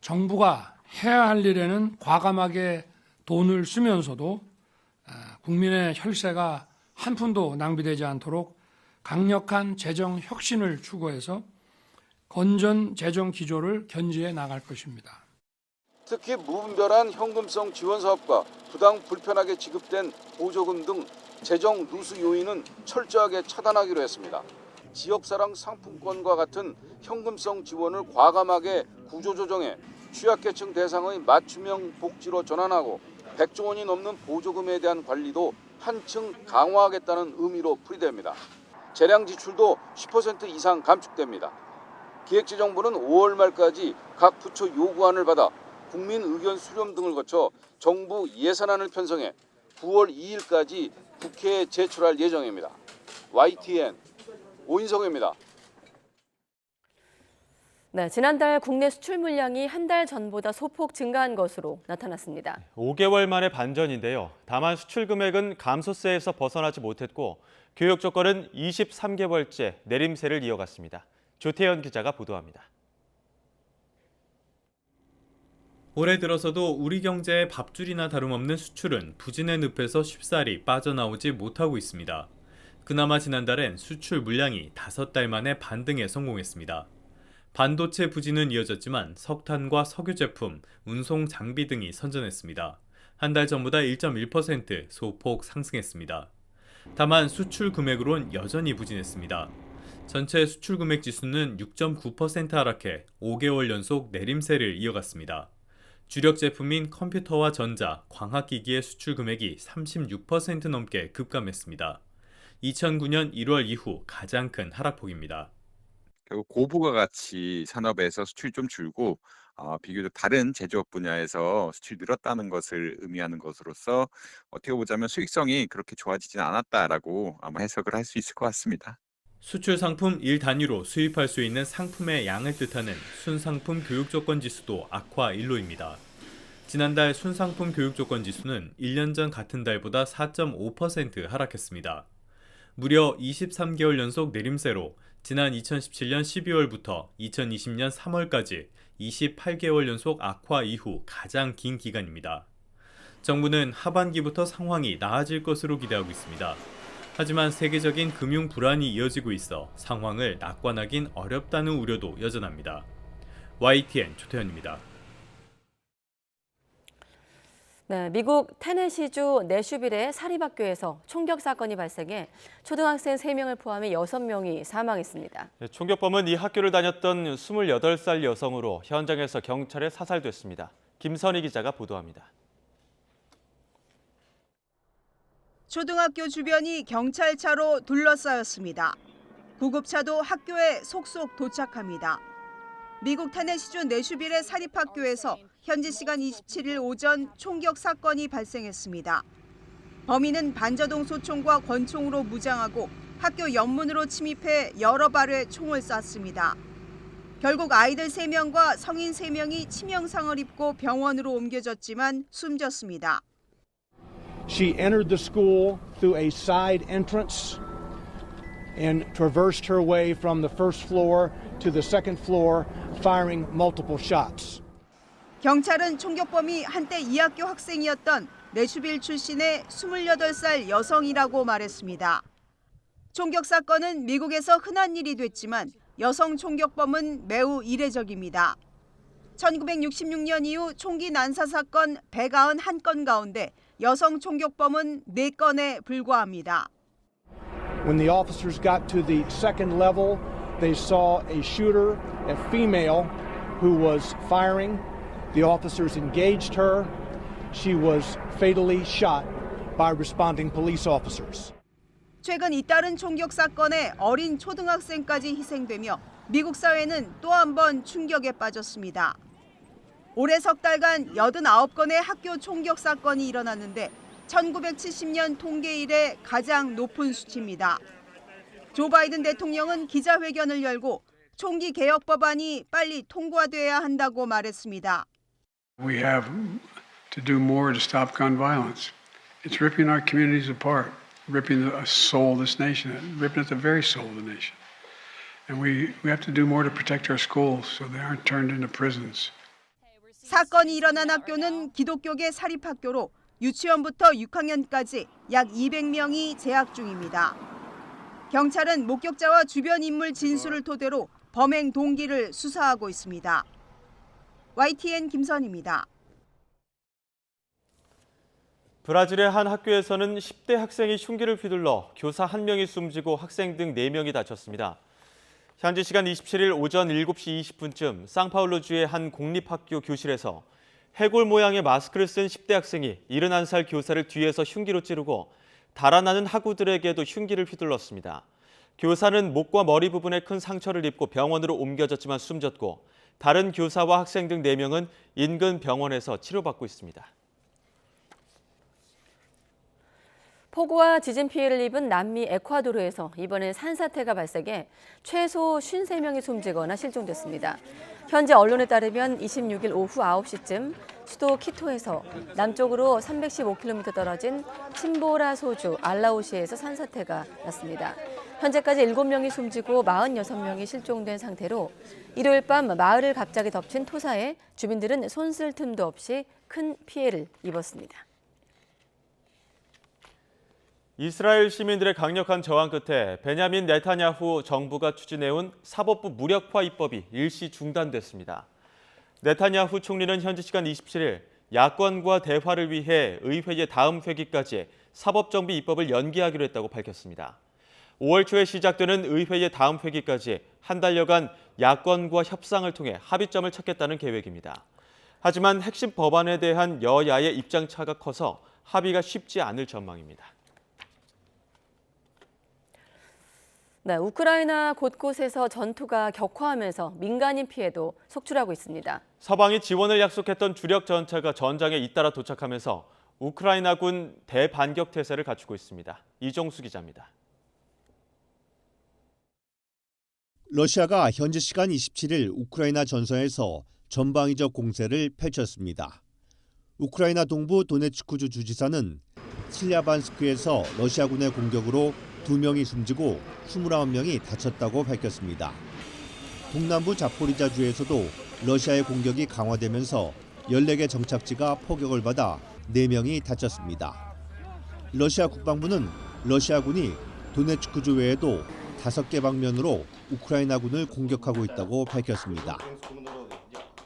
S14: 정부가 해야 할 일에는 과감하게 돈을 쓰면서도 국민의 혈세가 한 푼도 낭비되지 않도록 강력한 재정 혁신을 추구해서 건전 재정 기조를 견지해 나갈 것입니다.
S9: 특히 무분별한 현금성 지원 사업과 부당 불편하게 지급된 보조금 등 재정 누수 요인은 철저하게 차단하기로 했습니다. 지역사랑 상품권과 같은 현금성 지원을 과감하게 구조조정해 취약계층 대상의 맞춤형 복지로 전환하고 100조 원이 넘는 보조금에 대한 관리도 한층 강화하겠다는 의미로 풀이됩니다. 재량 지출도 10% 이상 감축됩니다. 기획재정부는 5월 말까지 각 부처 요구안을 받아 국민 의견 수렴 등을 거쳐 정부 예산안을 편성해 9월 2일까지 국회에 제출할 예정입니다. YTN 오인석입니다.
S1: 네, 지난달 국내 수출 물량이 한 달 전보다 소폭 증가한 것으로 나타났습니다.
S2: 5개월 만의 반전인데요. 다만 수출 금액은 감소세에서 벗어나지 못했고 교역 조건은 23개월째 내림세를 이어갔습니다. 조태현 기자가 보도합니다. 올해 들어서도 우리 경제의 밥줄이나 다름없는 수출은 부진의 늪에서 쉽사리 빠져나오지 못하고 있습니다. 그나마 지난달엔 수출 물량이 5달 만에 반등에 성공했습니다. 반도체 부진은 이어졌지만 석탄과 석유 제품, 운송 장비 등이 선전했습니다. 한 달 전보다 1.1% 소폭 상승했습니다. 다만 수출 금액으론 여전히 부진했습니다. 전체 수출 금액 지수는 6.9% 하락해 5개월 연속 내림세를 이어갔습니다. 주력 제품인 컴퓨터와 전자, 광학기기의 수출 금액이 36% 넘게 급감했습니다. 2009년 1월 이후 가장 큰 하락폭입니다.
S10: 결국 고부가 가치 산업에서 수출이 좀 줄고 비교적 다른 제조업 분야에서 수출이 늘었다는 것을 의미하는 것으로서 어떻게 보자면 수익성이 그렇게 좋아지진 않았다라고 아마 해석을 할 수 있을 것 같습니다.
S2: 수출 상품 1단위로 수입할 수 있는 상품의 양을 뜻하는 순상품 교육조건 지수도 악화 일로입니다. 지난달 순상품 교육조건 지수는 1년 전 같은 달보다 4.5% 하락했습니다. 무려 23개월 연속 내림세로 지난 2017년 12월부터 2020년 3월까지 28개월 연속 악화 이후 가장 긴 기간입니다. 정부는 하반기부터 상황이 나아질 것으로 기대하고 있습니다. 하지만 세계적인 금융 불안이 이어지고 있어 상황을 낙관하긴 어렵다는 우려도 여전합니다. YTN 조태현입니다.
S1: 네, 미국 테네시주 내슈빌의 사립학교에서 총격 사건이 발생해 초등학생 3명을 포함해 6명이 사망했습니다.
S2: 총격범은 이 학교를 다녔던 28살 여성으로 현장에서 경찰에 사살됐습니다. 김선희 기자가 보도합니다.
S11: 초등학교 주변이 경찰차로 둘러싸였습니다. 구급차도 학교에 속속 도착합니다. 미국 테네시주 내슈빌의 사립학교에서 현지 시간 27일 오전 총격 사건이 발생했습니다. 범인은 반자동 소총과 권총으로 무장하고 학교 연문으로 침입해 여러 발에 총을 쐈습니다. 결국 아이들 3명과 성인 3명이 치명상을 입고 병원으로 옮겨졌지만 숨졌습니다.
S12: She entered the school through a side entrance and traversed her way from the first floor to the second floor, firing multiple shots.
S11: 경찰은 총격범이 한때 이 학교 학생이었던 내슈빌 출신의 28살 여성이라고 말했습니다. 총격 사건은 미국에서 흔한 일이 됐지만 여성 총격범은 매우 이례적입니다. 1966년 이후 총기 난사 사건 191건 가운데 여성 총격범은 4건에 불과합니다.
S12: When the officers got to the second level, they saw a shooter, a female, who was firing. The officers engaged her. She was fatally shot by responding police officers.
S11: 최근 잇따른 총격 사건에 어린 초등학생까지 희생되며 미국 사회는 또 한 번 충격에 빠졌습니다. 올해 석 달간 89건의 학교 총격 사건이 일어났는데 1970년 통계 이래 가장 높은 수치입니다. 조 바이든 대통령은 기자회견을 열고 총기 개혁 법안이 빨리 통과돼야 한다고 말했습니다.
S13: We have to do more to stop gun violence. It's ripping our communities apart, ripping the soul of this nation, ripping at the very soul of the nation. And we have to do more to protect our schools so they aren't turned into prisons.
S11: 사건이 일어난 학교는 기독교계 사립학교로 유치원부터 6학년까지 약 200명이 재학 중입니다. 경찰은 목격자와 주변 인물 진술을 토대로 범행 동기를 수사하고 있습니다. YTN 김선희입니다.
S2: 브라질의 한 학교에서는 10대 학생이 흉기를 휘둘러 교사 1명이 숨지고 학생 등 4명이 다쳤습니다. 현지 시간 27일 오전 7시 20분쯤 상파울루주의 한 공립학교 교실에서 해골 모양의 마스크를 쓴 10대 학생이 71살 교사를 뒤에서 흉기로 찌르고 달아나는 학우들에게도 흉기를 휘둘렀습니다. 교사는 목과 머리 부분에 큰 상처를 입고 병원으로 옮겨졌지만 숨졌고 다른 교사와 학생 등 4명은 인근 병원에서 치료받고 있습니다.
S1: 폭우와 지진 피해를 입은 남미 에콰도르에서 이번엔 산사태가 발생해 최소 53명이 숨지거나 실종됐습니다. 현지 언론에 따르면 26일 오후 9시쯤 수도 키토에서 남쪽으로 315km 떨어진 침보라 소주 알라오시에서 산사태가 났습니다. 현재까지 7명이 숨지고 46명이 실종된 상태로 일요일 밤 마을을 갑자기 덮친 토사에 주민들은 손쓸 틈도 없이 큰 피해를 입었습니다.
S2: 이스라엘 시민들의 강력한 저항 끝에 베냐민 네타냐후 정부가 추진해온 사법부 무력화 입법이 일시 중단됐습니다. 네타냐후 총리는 현지 시간 27일 야권과 대화를 위해 의회의 다음 회기까지 사법정비 입법을 연기하기로 했다고 밝혔습니다. 5월 초에 시작되는 의회의 다음 회기까지 한 달여간 야권과 협상을 통해 합의점을 찾겠다는 계획입니다. 하지만 핵심 법안에 대한 여야의 입장 차가 커서 합의가 쉽지 않을 전망입니다.
S1: 네, 우크라이나 곳곳에서 전투가 격화하면서 민간인 피해도 속출하고 있습니다.
S2: 서방이 지원을 약속했던 주력 전차가 전장에 잇따라 도착하면서 우크라이나군 대반격 태세를 갖추고 있습니다. 이종수 기자입니다.
S15: 러시아가 현지 시간 27일 우크라이나 전선에서 전방위적 공세를 펼쳤습니다. 우크라이나 동부 도네츠크주 주지사는 슬랴반스크에서 러시아군의 공격으로 2명이 숨지고 29명이 다쳤다고 밝혔습니다. 동남부 자포리자주에서도 러시아의 공격이 강화되면서 14개 정착지가 포격을 받아 4명이 다쳤습니다. 러시아 국방부는 러시아군이 도네츠크주 외에도 5개 방면으로 우크라이나군을 공격하고 있다고 밝혔습니다.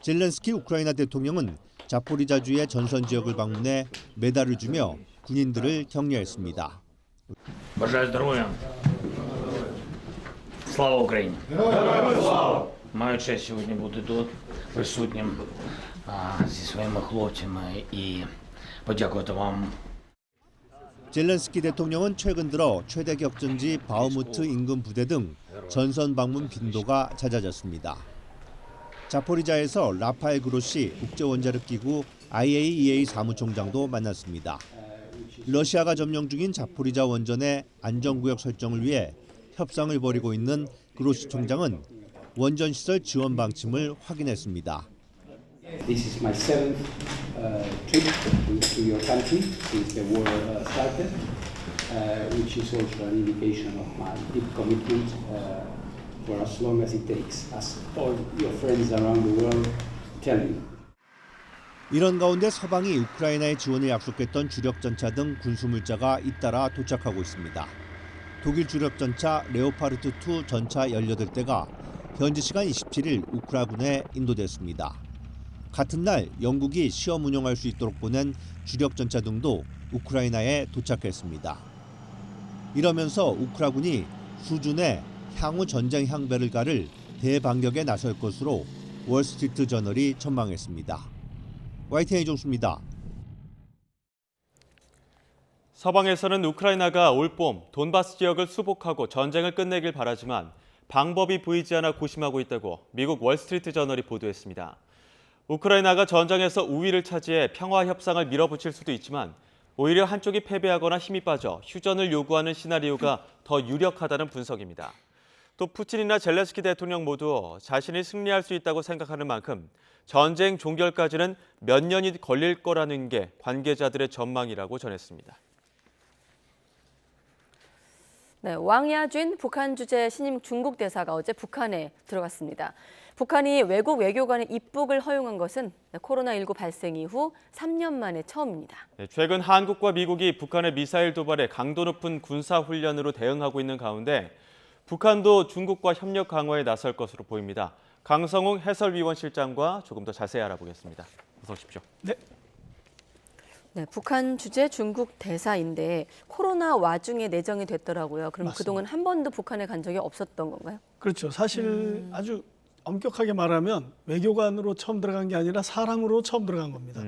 S15: 젤렌스키 우크라이나 대통령은 자포리자주의 전선 지역을 방문해 메달을 주며 군인들을 격려했습니다.
S16: Бажаю здоров'я. Слава Україні. Маю честь сьогодні бути тут присутнім зі своїми хлопцями і подякувати вам.
S15: 젤렌스키 대통령은 최근 들어 최대 격전지 바흐무트 인근 부대 등 전선 방문 빈도가 잦아졌습니다. 자포리자에서 라파엘 그로시 국제원자력기구 IAEA 사무총장도 만났습니다. 러시아가 점령 중인 자포리자 원전의 안전구역 설정을 위해 협상을 벌이고 있는 그로시 총장은 원전 시설 지원 방침을 확인했습니다.
S17: This is my seventh trip to your country since the war started, which is also an indication of my deep commitment for as long as it takes, as all your friends around the world tell you.
S15: 이런 가운데 서방이 우크라이나에 지원을 약속했던 주력전차 등 군수물자가 잇따라 도착하고 있습니다. 독일 주력전차 레오파르트2 전차 18대가 현지 시간 27일 우크라군에 인도됐습니다. 같은 날 영국이 시험 운영할 수 있도록 보낸 주력전차 등도 우크라이나에 도착했습니다. 이러면서 우크라군이 수준의 향후 전쟁 향배를 가를 대반격에 나설 것으로 월스트리트 저널이 전망했습니다. YTN 이종수입니다.
S2: 서방에서는 우크라이나가 올봄 돈바스 지역을 수복하고 전쟁을 끝내길 바라지만 방법이 보이지 않아 고심하고 있다고 미국 월스트리트 저널이 보도했습니다. 우크라이나가 전장에서 우위를 차지해 평화 협상을 밀어붙일 수도 있지만 오히려 한쪽이 패배하거나 힘이 빠져 휴전을 요구하는 시나리오가 더 유력하다는 분석입니다. 또 푸틴이나 젤렌스키 대통령 모두 자신이 승리할 수 있다고 생각하는 만큼 전쟁 종결까지는 몇 년이 걸릴 거라는 게 관계자들의 전망이라고 전했습니다.
S1: 네, 왕야쥔 북한 주재 신임 중국 대사가 어제 북한에 들어갔습니다. 북한이 외국 외교관의 입국을 허용한 것은 코로나19 발생 이후 3년 만에 처음입니다.
S2: 최근 한국과 미국이 북한의 미사일 도발에 강도 높은 군사훈련으로 대응하고 있는 가운데 북한도 중국과 협력 강화에 나설 것으로 보입니다. 강성웅 해설위원 실장과 조금 더 자세히 알아보겠습니다. 어서 오십시오.
S1: 네, 북한 주재 중국 대사인데 코로나 와중에 내정이 됐더라고요. 그럼
S18: 맞습니다.
S1: 그동안 한 번도 북한에 간 적이 없었던 건가요?
S18: 그렇죠. 사실 아주 엄격하게 말하면 외교관으로 처음 들어간 게 아니라 사람으로 처음 들어간 겁니다.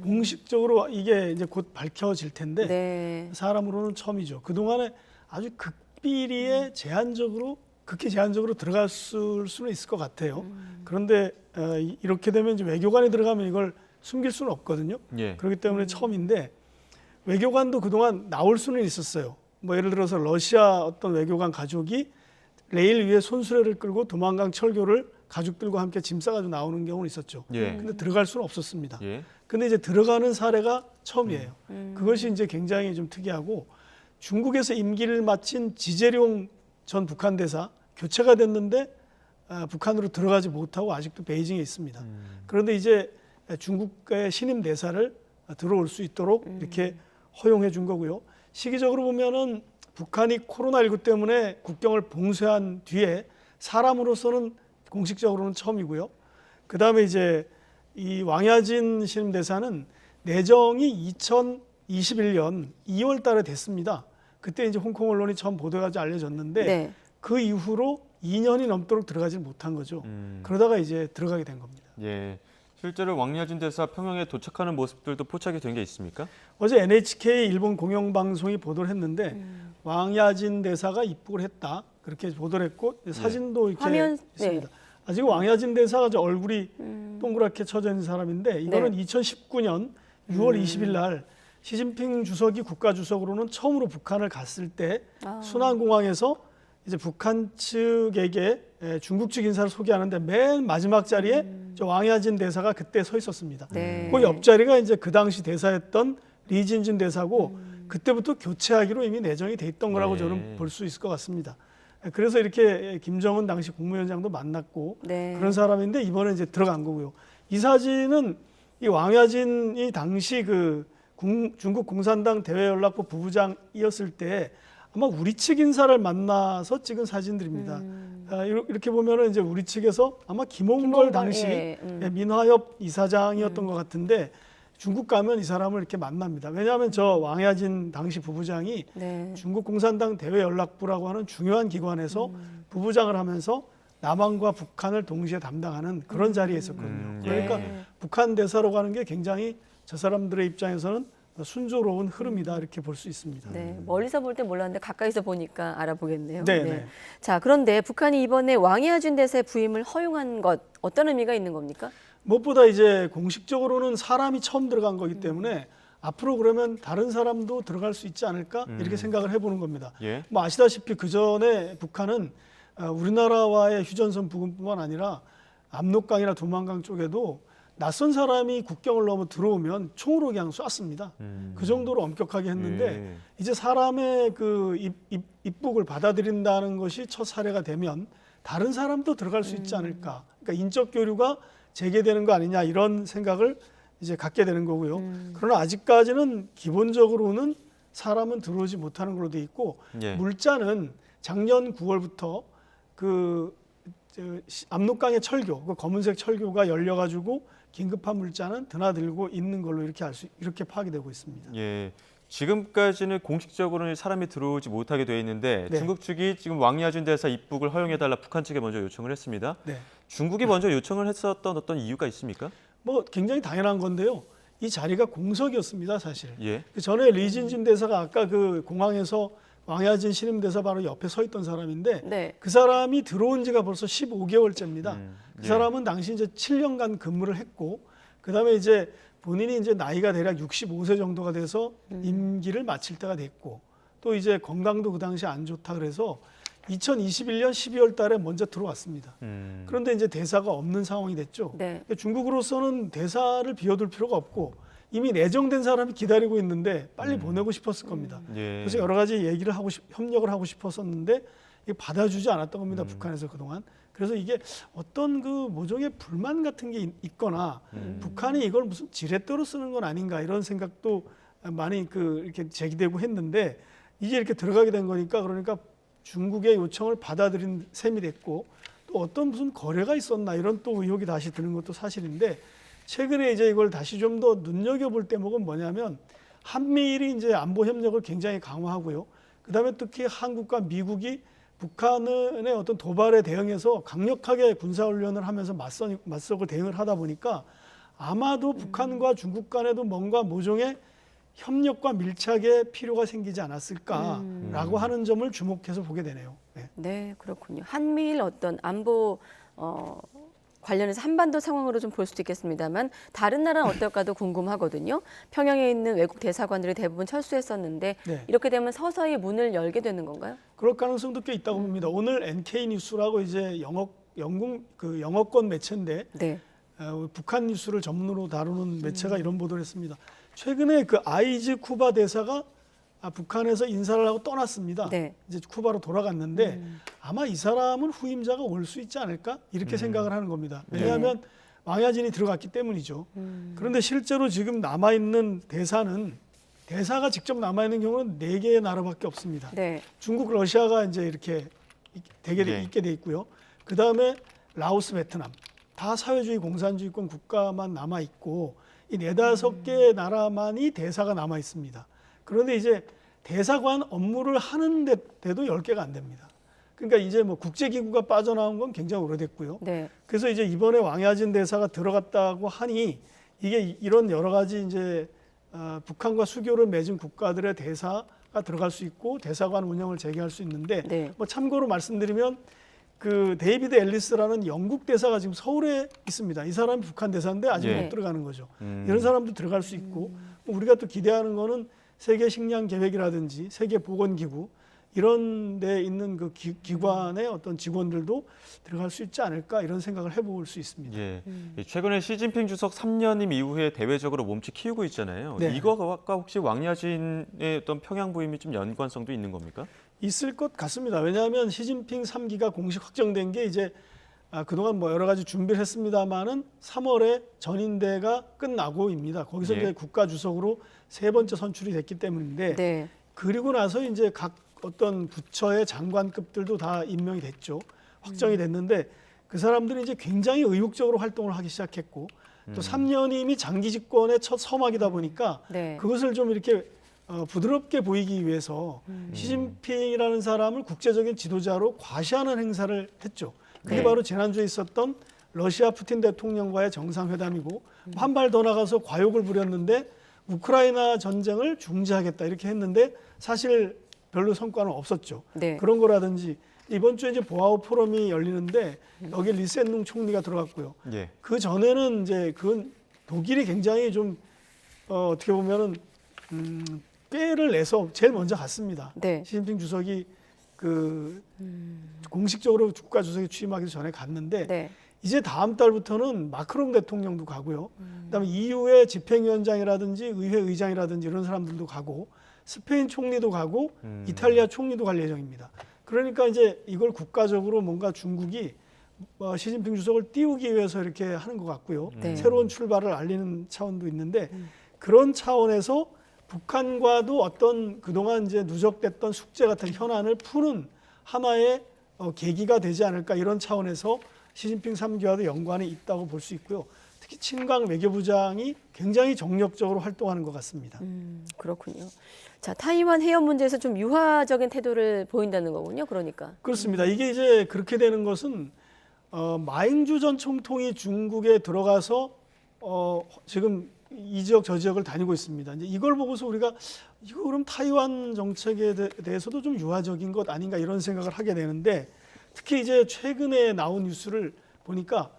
S18: 공식적으로 이게 이제 곧 밝혀질 텐데
S1: 네.
S18: 사람으로는 처음이죠. 그동안에 아주 극비리에 극히 제한적으로 들어갔을 수는 있을 것 같아요. 그런데 이렇게 되면 이제 외교관이 들어가면 이걸 숨길 수는 없거든요.
S2: 예.
S18: 그렇기 때문에 처음인데 외교관도 그동안 나올 수는 있었어요. 뭐 예를 들어서 러시아 어떤 외교관 가족이 레일 위에 손수레를 끌고 도망간 철교를 가족들과 함께 짐 싸가지고 나오는 경우는 있었죠.
S2: 예.
S18: 근데 들어갈 수는 없었습니다.
S2: 예.
S18: 근데 이제 들어가는 사례가 처음이에요. 그것이 이제 굉장히 좀 특이하고 중국에서 임기를 마친 지재룡 전 북한 대사 교체가 됐는데 북한으로 들어가지 못하고 아직도 베이징에 있습니다. 그런데 이제 중국의 신임 대사를 들어올 수 있도록 이렇게 허용해 준 거고요. 시기적으로 보면은 북한이 코로나19 때문에 국경을 봉쇄한 뒤에 사람으로서는 공식적으로는 처음이고요. 그 다음에 이제 이 왕야진 신임 대사는 내정이 2021년 2월 달에 됐습니다. 그때 이제 홍콩 언론이 처음 보도가 알려졌는데
S1: 네.
S18: 그 이후로 2년이 넘도록 들어가지 못한 거죠. 그러다가 이제 들어가게 된 겁니다.
S2: 예. 실제로 왕야진 대사 평양에 도착하는 모습들도 포착이 된 게 있습니까?
S18: 어제 NHK 일본 공영방송이 보도를 했는데 왕야진 대사가 입국을 했다. 그렇게 보도를 했고 사진도 이렇게
S1: 화면,
S18: 있습니다. 아직 왕야진 대사가 저 얼굴이 동그랗게 쳐져 있는 사람인데 이거는
S1: 네.
S18: 2019년 6월 20일 날 시진핑 주석이 국가주석으로는 처음으로 북한을 갔을 때 순안공항에서 이제 북한 측에게 중국 측 인사를 소개하는데 맨 마지막 자리에 저 왕야진 대사가 그때 서 있었습니다.
S1: 네.
S18: 그 옆자리가 이제 그 당시 대사였던 리진준 대사고 그때부터 교체하기로 이미 내정이 돼 있던 거라고
S2: 네.
S18: 저는 볼 수 있을 것 같습니다. 그래서 이렇게 김정은 당시 국무위원장도 만났고
S1: 네.
S18: 그런 사람인데 이번에 이제 들어간 거고요. 이 사진은 이 왕야진이 당시 그 중국 공산당 대외연락부 부부장이었을 때 아마 우리 측 인사를 만나서 찍은 사진들입니다. 이렇게 보면은 이제 우리 측에서 아마 김홍걸 당시 민화협 이사장이었던 것 같은데 중국 가면 이 사람을 이렇게 만납니다. 왜냐하면 저 왕야진 당시 부부장이
S1: 네.
S18: 중국 공산당 대외연락부라고 하는 중요한 기관에서 부부장을 하면서 남한과 북한을 동시에 담당하는 그런 자리에 있었거든요. 그러니까 북한 대사로 가는 게 굉장히 저 사람들의 입장에서는 순조로운 흐름이다 이렇게 볼 수 있습니다.
S1: 네, 멀리서 볼 때 몰랐는데 가까이서 보니까 알아보겠네요.
S18: 네, 네.
S1: 자, 그런데 북한이 이번에 왕야진 대사의 부임을 허용한 것 어떤 의미가 있는 겁니까?
S18: 무엇보다 이제 공식적으로는 사람이 처음 들어간 거기 때문에 앞으로 그러면 다른 사람도 들어갈 수 있지 않을까 이렇게 생각을 해보는 겁니다.
S2: 예.
S18: 뭐 아시다시피 그 전에 북한은 우리나라와의 휴전선 부근뿐만 아니라 압록강이나 두만강 쪽에도 낯선 사람이 국경을 넘어 들어오면 총으로 그냥 쐈습니다. 그 정도로 엄격하게 했는데 이제 사람의 그 입국을 받아들인다는 것이 첫 사례가 되면 다른 사람도 들어갈 수 있지 않을까. 그러니까 인적 교류가 재개되는 거 아니냐 이런 생각을 이제 갖게 되는 거고요. 그러나 아직까지는 기본적으로는 사람은 들어오지 못하는 걸로 돼 있고 물자는 작년 9월부터 그 압록강의 철교, 그 검은색 철교가 열려가지고 긴급한 물자는 드나들고 있는 걸로 이렇게 파악이 되고 있습니다.
S2: 예. 지금까지는 공식적으로는 사람이 들어오지 못하게 돼 있는데
S18: 네.
S2: 중국 측이 지금 왕야진 대사 입국을 허용해달라 북한 측에 먼저 요청을 했습니다.
S18: 네.
S2: 중국이 먼저 요청을 했었던 어떤 이유가 있습니까?
S18: 뭐 굉장히 당연한 건데요. 이 자리가 공석이었습니다, 사실.
S2: 예.
S18: 그 전에 리진준 대사가 아까 그 공항에서 왕야진 신임 대사 바로 옆에 서 있던 사람인데
S1: 네.
S18: 그 사람이 들어온 지가 벌써 15개월째입니다. 그
S2: 예.
S18: 사람은 당시 이제 7년간 근무를 했고 그다음에 이제 본인이 이제 나이가 대략 65세 정도가 돼서 임기를 마칠 때가 됐고 또 이제 건강도 그 당시 안 좋다 그래서 2021년 12월 달에 먼저 들어왔습니다. 그런데 이제 대사가 없는 상황이 됐죠.
S1: 네.
S18: 중국으로서는 대사를 비워둘 필요가 없고 이미 내정된 사람이 기다리고 있는데 빨리 보내고 싶었을 겁니다.
S2: 예.
S18: 그래서 여러 가지 얘기를 협력을 하고 싶었었는데 이게 받아주지 않았던 겁니다. 북한에서 그동안. 그래서 이게 어떤 그 모종의 불만 같은 게 있거나 북한이 이걸 무슨 지렛대로 쓰는 건 아닌가 이런 생각도 많이 이렇게 제기되고 했는데 이제 이렇게 들어가게 된 거니까 그러니까 중국의 요청을 받아들인 셈이 됐고 또 어떤 무슨 거래가 있었나 이런 또 의혹이 다시 드는 것도 사실인데 최근에 이제 이걸 다시 좀 더 눈여겨볼 대목은 뭐냐면 한미일이 이제 안보 협력을 굉장히 강화하고요. 그다음에 특히 한국과 미국이 북한의 어떤 도발에 대응해서 강력하게 군사훈련을 하면서 맞서고 대응을 하다 보니까 아마도 북한과 중국 간에도 뭔가 모종의 협력과 밀착의 필요가 생기지 않았을까라고 하는 점을 주목해서 보게 되네요. 네,
S1: 네, 그렇군요. 한미일 어떤 안보 관련해서 한반도 상황으로 좀 볼 수도 있겠습니다만 다른 나라는 어떨까도 궁금하거든요. 평양에 있는 외국 대사관들이 대부분 철수했었는데
S18: 네.
S1: 이렇게 되면 서서히 문을 열게 되는 건가요?
S18: 그럴 가능성도 꽤 있다고 봅니다. 오늘 NK 뉴스라고 이제 영어권 매체인데
S1: 네.
S18: 북한 뉴스를 전문으로 다루는 매체가 이런 보도를 했습니다. 최근에 그 아이즈 쿠바 대사가 북한에서 인사를 하고 떠났습니다.
S1: 네.
S18: 이제 쿠바로 돌아갔는데 아마 이 사람은 후임자가 올 수 있지 않을까 이렇게 생각을 하는 겁니다. 왜냐하면 왕야진이 들어갔기 때문이죠. 그런데 실제로 지금 남아있는 대사가 직접 남아있는 경우는 4개의 나라밖에 없습니다.
S1: 네.
S18: 중국, 러시아가 이제 이렇게 있게 돼 있고요. 그 다음에 라오스, 베트남 다 사회주의 공산주의권 국가만 남아 있고 이 4-5개의 나라만이 대사가 남아 있습니다. 그런데 이제 대사관 업무를 하는 데도 10개가 안 됩니다. 그러니까 이제 뭐 국제기구가 빠져나온 건 굉장히 오래됐고요.
S1: 네.
S18: 그래서 이제 이번에 왕야진 대사가 들어갔다고 하니 이게 이런 여러 가지 이제 북한과 수교를 맺은 국가들의 대사가 들어갈 수 있고 대사관 운영을 재개할 수 있는데
S1: 네.
S18: 뭐 참고로 말씀드리면 그 데이비드 앨리스라는 영국 대사가 지금 서울에 있습니다. 이 사람이 북한 대사인데 아직
S1: 네.
S18: 못 들어가는 거죠. 이런 사람도 들어갈 수 있고 뭐 우리가 또 기대하는 거는 세계 식량 계획이라든지 세계 보건기구 이런 데 있는 그 기관의 어떤 직원들도 들어갈 수 있지 않을까 이런 생각을 해볼 수 있습니다.
S2: 예. 최근에 시진핑 주석 3년임 이후에 대외적으로 몸치 키우고 있잖아요.
S18: 네.
S2: 이거가 혹시 왕야진의 어떤 평양 부임이 좀 연관성도 있는 겁니까?
S18: 있을 것 같습니다. 왜냐하면 시진핑 3기가 공식 확정된 게 이제 그동안 뭐 여러 가지 준비를 했습니다마는 3월에 전인대가 끝나고입니다. 거기서 이제 국가 주석으로 3번째 선출이 됐기 때문인데
S1: 네.
S18: 그리고 나서 이제 각 어떤 부처의 장관급들도 다 임명이 됐죠. 확정이 됐는데 그 사람들이 이제 굉장히 의욕적으로 활동을 하기 시작했고 또 3년임이 장기 집권의 첫 서막이다 보니까
S1: 네.
S18: 그것을 좀 이렇게 부드럽게 보이기 위해서 시진핑이라는 사람을 국제적인 지도자로 과시하는 행사를 했죠. 그게
S1: 네.
S18: 바로 지난주에 있었던 러시아 푸틴 대통령과의 정상회담이고 한 발 더 나가서 과욕을 부렸는데 우크라이나 전쟁을 중지하겠다 이렇게 했는데 사실 별로 성과는 없었죠.
S1: 네.
S18: 그런 거라든지 이번 주에 이제 보아오 포럼이 열리는데 여기 리센룽 총리가 들어갔고요.
S2: 예.
S18: 그 전에는 이제 그건 독일이 굉장히 좀 어떻게 보면은 꾀를 내서 제일 먼저 갔습니다.
S1: 네.
S18: 시진핑 주석이 공식적으로 국가 주석이 취임하기 전에 갔는데
S1: 네.
S18: 이제 다음 달부터는 마크롱 대통령도 가고요. 그다음에 EU의 집행위원장이라든지 의회 의장이라든지 이런 사람들도 가고 스페인 총리도 가고 이탈리아 총리도 갈 예정입니다. 그러니까 이제 이걸 국가적으로 뭔가 중국이 시진핑 주석을 띄우기 위해서 이렇게 하는 것 같고요.
S1: 네.
S18: 새로운 출발을 알리는 차원도 있는데 그런 차원에서 북한과도 어떤 그동안 이제 누적됐던 숙제 같은 현안을 푸는 하나의 계기가 되지 않을까 이런 차원에서 시진핑 3기와도 연관이 있다고 볼 수 있고요. 특히 친강 외교부장이 굉장히 정력적으로 활동하는 것 같습니다.
S1: 그렇군요. 자, 타이완 해협 문제에서 좀 유화적인 태도를 보인다는 거군요. 그러니까.
S18: 그렇습니다. 이게 이제 그렇게 되는 것은 마잉주 전 총통이 중국에 들어가서 지금 이 지역 저 지역을 다니고 있습니다. 이제 이걸 보고서 우리가 이거 그럼 타이완 정책에 대해서도 좀 유화적인 것 아닌가 이런 생각을 하게 되는데 특히 이제 최근에 나온 뉴스를 보니까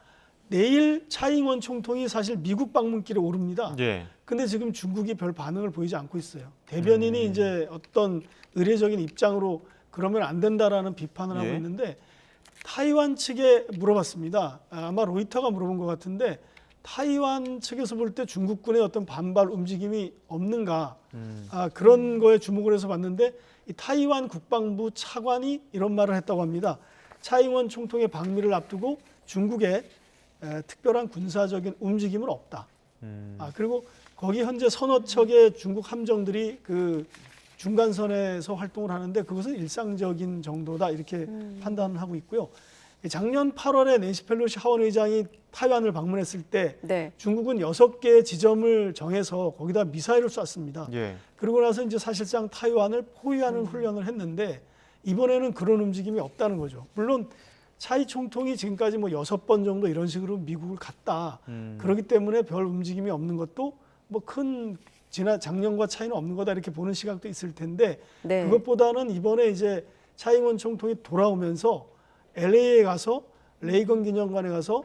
S18: 내일 차잉원 총통이 사실 미국 방문길에 오릅니다.
S2: 예.
S18: 근데 지금 중국이 별 반응을 보이지 않고 있어요. 대변인이 이제 어떤 의례적인 입장으로 그러면 안 된다라는 비판을 하고
S2: 예.
S18: 있는데 타이완 측에 물어봤습니다. 아마 로이터가 물어본 것 같은데 타이완 측에서 볼 때 중국군의 어떤 반발 움직임이 없는가 그런 거에 주목을 해서 봤는데 이 타이완 국방부 차관이 이런 말을 했다고 합니다. 차잉원 총통의 방미를 앞두고 중국에 특별한 군사적인 움직임은 없다. 그리고 거기 현재 서너 척의 중국 함정들이 그 중간선에서 활동을 하는데 그것은 일상적인 정도다 이렇게 판단을 하고 있고요. 작년 8월에 낸시 펠로시 하원 의장이 타이완을 방문했을 때
S1: 네.
S18: 중국은 6개의 지점을 정해서 거기다 미사일을 쐈습니다.
S2: 예.
S18: 그러고 나서 이제 사실상 타이완을 포위하는 훈련을 했는데 이번에는 그런 움직임이 없다는 거죠. 물론 차이 총통이 지금까지 뭐 6번 정도 이런 식으로 미국을 갔다. 그렇기 때문에 별 움직임이 없는 것도 뭐 큰 작년과 차이는 없는 거다 이렇게 보는 시각도 있을 텐데
S1: 네.
S18: 그것보다는 이번에 이제 차잉원 총통이 돌아오면서 LA에 가서 레이건 기념관에 가서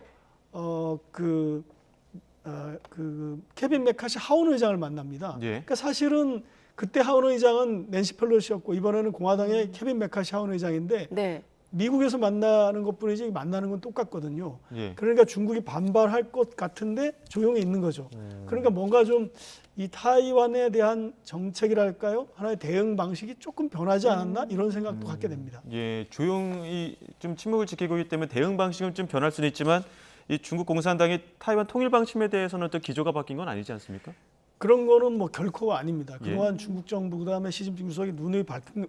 S18: 케빈 맥카시 하원 의장을 만납니다.
S2: 예.
S18: 그러니까 사실은 그때 하원 의장은 낸시 펠로시였고 이번에는 공화당의 케빈 맥카시 하원 의장인데
S1: 네.
S18: 미국에서 만나는 것뿐이지 만나는 건 똑같거든요.
S2: 예.
S18: 그러니까 중국이 반발할 것 같은데 조용히 있는 거죠. 그러니까 뭔가 좀 이 타이완에 대한 정책이랄까요? 하나의 대응 방식이 조금 변하지 않았나? 이런 생각도 갖게 됩니다.
S2: 예, 조용히 좀 침묵을 지키고 있기 때문에 대응 방식은 좀 변할 수는 있지만 이 중국 공산당의 타이완 통일 방침에 대해서는 또 기조가 바뀐 건 아니지 않습니까?
S18: 그런 거는 뭐 결코 아닙니다.
S2: 예.
S18: 그동안 중국 정부 그다음에 시진핑 주석이 누누이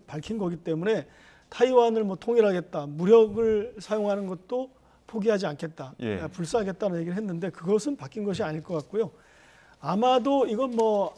S18: 밝힌 거기 때문에 타이완을 뭐 통일하겠다, 무력을 사용하는 것도 포기하지 않겠다,
S2: 예.
S18: 불사하겠다는 얘기를 했는데 그것은 바뀐 것이 아닐 것 같고요. 아마도 이건 뭐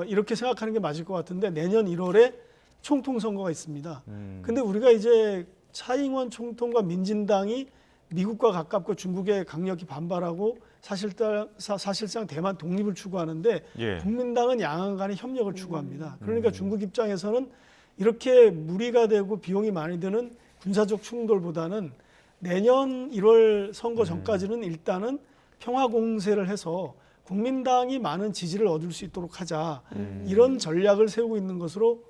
S18: 이렇게 생각하는 게 맞을 것 같은데 내년 1월에 총통 선거가 있습니다. 근데 우리가 이제 차잉원 총통과 민진당이 미국과 가깝고 중국에 강력히 반발하고 사실상 대만 독립을 추구하는데
S2: 예.
S18: 국민당은 양안 간의 협력을 추구합니다. 그러니까 중국 입장에서는 이렇게 무리가 되고 비용이 많이 드는 군사적 충돌보다는 내년 1월 선거 전까지는 일단은 평화 공세를 해서 국민당이 많은 지지를 얻을 수 있도록 하자. 이런 전략을 세우고 있는 것으로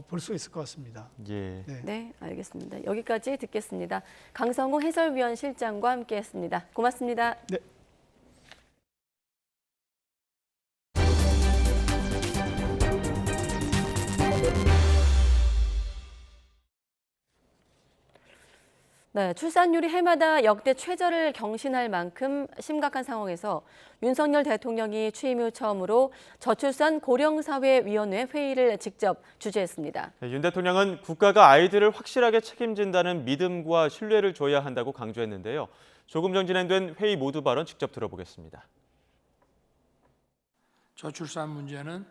S18: 볼 수 있을 것 같습니다.
S2: 예.
S1: 네, 알겠습니다. 여기까지 듣겠습니다. 강성우 해설위원 실장과 함께했습니다. 고맙습니다.
S18: 네.
S1: 네, 출산율이 해마다 역대 최저를 경신할 만큼 심각한 상황에서 윤석열 대통령이 취임 후 처음으로 저출산 고령사회위원회 회의를 직접 주재했습니다.
S2: 윤 대통령은 국가가 아이들을 확실하게 책임진다는 믿음과 신뢰를 줘야 한다고 강조했는데요. 조금 전 진행된 회의 모두 발언 직접 들어보겠습니다.
S14: 저출산 문제는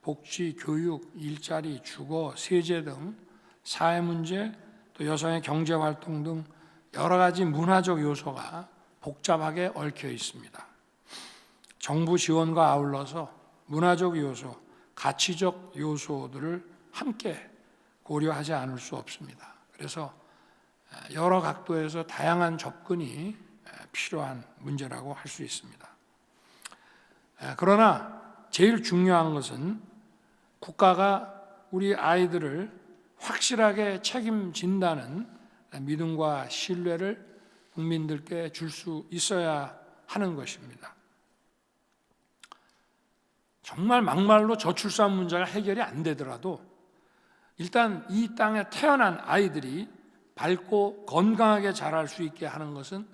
S14: 복지, 교육, 일자리, 주거, 세제 등 사회 문제, 또 여성의 경제 활동 등 여러 가지 문화적 요소가 복잡하게 얽혀 있습니다. 정부 지원과 아울러서 문화적 요소, 가치적 요소들을 함께 고려하지 않을 수 없습니다. 그래서 여러 각도에서 다양한 접근이 필요한 문제라고 할 수 있습니다. 그러나 제일 중요한 것은 국가가 우리 아이들을 확실하게 책임진다는 믿음과 신뢰를 국민들께 줄 수 있어야 하는 것입니다. 정말 막말로 저출산 문제가 해결이 안 되더라도 일단 이 땅에 태어난 아이들이 밝고 건강하게 자랄 수 있게 하는 것은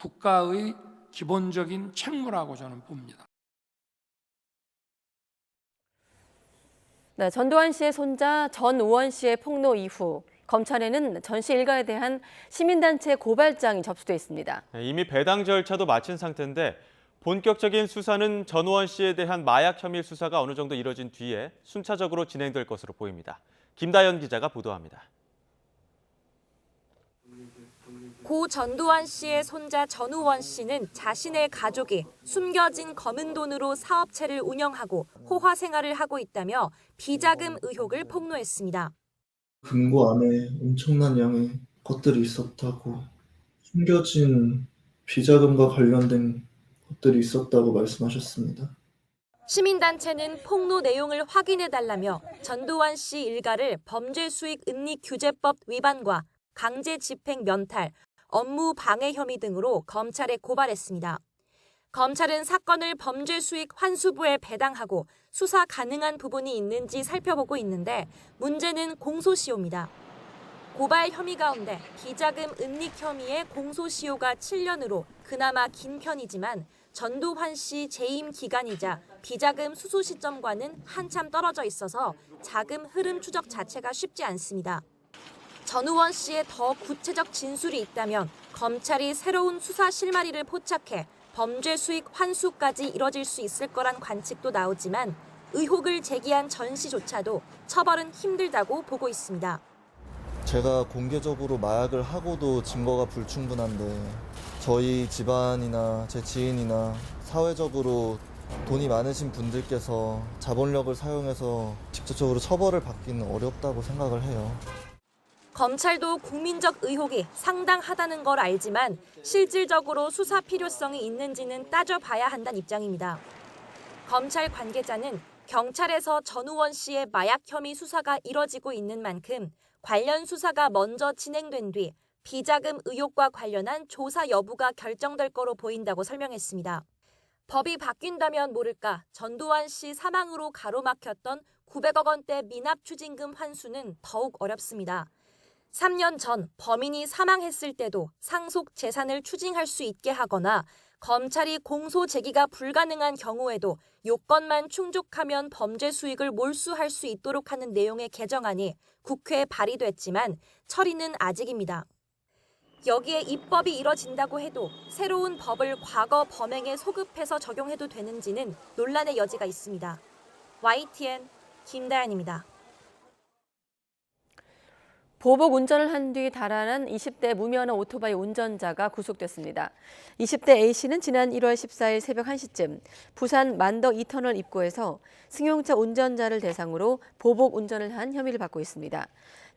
S14: 국가의 기본적인 책무라고 저는 봅니다.
S1: 네, 전두환 씨의 손자 전우원 씨의 폭로 이후 검찰에는 전 씨 일가에 대한 시민단체 고발장이 접수돼 있습니다.
S2: 이미 배당 절차도 마친 상태인데 본격적인 수사는 전우원 씨에 대한 마약 혐의 수사가 어느 정도 이뤄진 뒤에 순차적으로 진행될 것으로 보입니다. 김다연 기자가 보도합니다.
S3: 고 전두환 씨의 손자 전우원 씨는 자신의 가족이 숨겨진 검은 돈으로 사업체를 운영하고 호화 생활을 하고 있다며 비자금 의혹을 폭로했습니다.
S6: 금고 안에 엄청난 양의 것들이 있었다고, 숨겨진 비자금과 관련된 것들이 있었다고 말씀하셨습니다.
S3: 시민단체는 폭로 내용을 확인해달라며 전두환 씨 일가를 범죄수익은닉규제법 위반과 강제 집행 면탈, 업무 방해 혐의 등으로 검찰에 고발했습니다. 검찰은 사건을 범죄수익 환수부에 배당하고 수사 가능한 부분이 있는지 살펴보고 있는데 문제는 공소시효입니다. 고발 혐의 가운데 비자금 은닉 혐의의 공소시효가 7년으로 그나마 긴 편이지만 전두환 씨 재임 기간이자 비자금 수수 시점과는 한참 떨어져 있어서 자금 흐름 추적 자체가 쉽지 않습니다. 전우원 씨의 더 구체적 진술이 있다면 검찰이 새로운 수사 실마리를 포착해 범죄 수익 환수까지 이뤄질 수 있을 거란 관측도 나오지만 의혹을 제기한 전 씨조차도 처벌은 힘들다고 보고 있습니다.
S19: 제가 공개적으로 마약을 하고도 증거가 불충분한데 저희 집안이나 제 지인이나 사회적으로 돈이 많으신 분들께서 자본력을 사용해서 직접적으로 처벌을 받기는 어렵다고 생각을 해요.
S3: 검찰도 국민적 의혹이 상당하다는 걸 알지만 실질적으로 수사 필요성이 있는지는 따져봐야 한다는 입장입니다. 검찰 관계자는 경찰에서 전우원 씨의 마약 혐의 수사가 이뤄지고 있는 만큼 관련 수사가 먼저 진행된 뒤 비자금 의혹과 관련한 조사 여부가 결정될 거로 보인다고 설명했습니다. 법이 바뀐다면 모를까 전두환 씨 사망으로 가로막혔던 900억 원대 미납 추징금 환수는 더욱 어렵습니다. 3년 전 범인이 사망했을 때도 상속 재산을 추징할 수 있게 하거나 검찰이 공소 제기가 불가능한 경우에도 요건만 충족하면 범죄 수익을 몰수할 수 있도록 하는 내용의 개정안이 국회에 발의됐지만 처리는 아직입니다. 여기에 입법이 이뤄진다고 해도 새로운 법을 과거 범행에 소급해서 적용해도 되는지는 논란의 여지가 있습니다. YTN 김다연입니다.
S1: 보복 운전을 한 뒤 달아난 20대 무면허 오토바이 운전자가 구속됐습니다. 20대 A씨는 지난 1월 14일 새벽 1시쯤 부산 만덕 2터널 입구에서 승용차 운전자를 대상으로 보복 운전을 한 혐의를 받고 있습니다.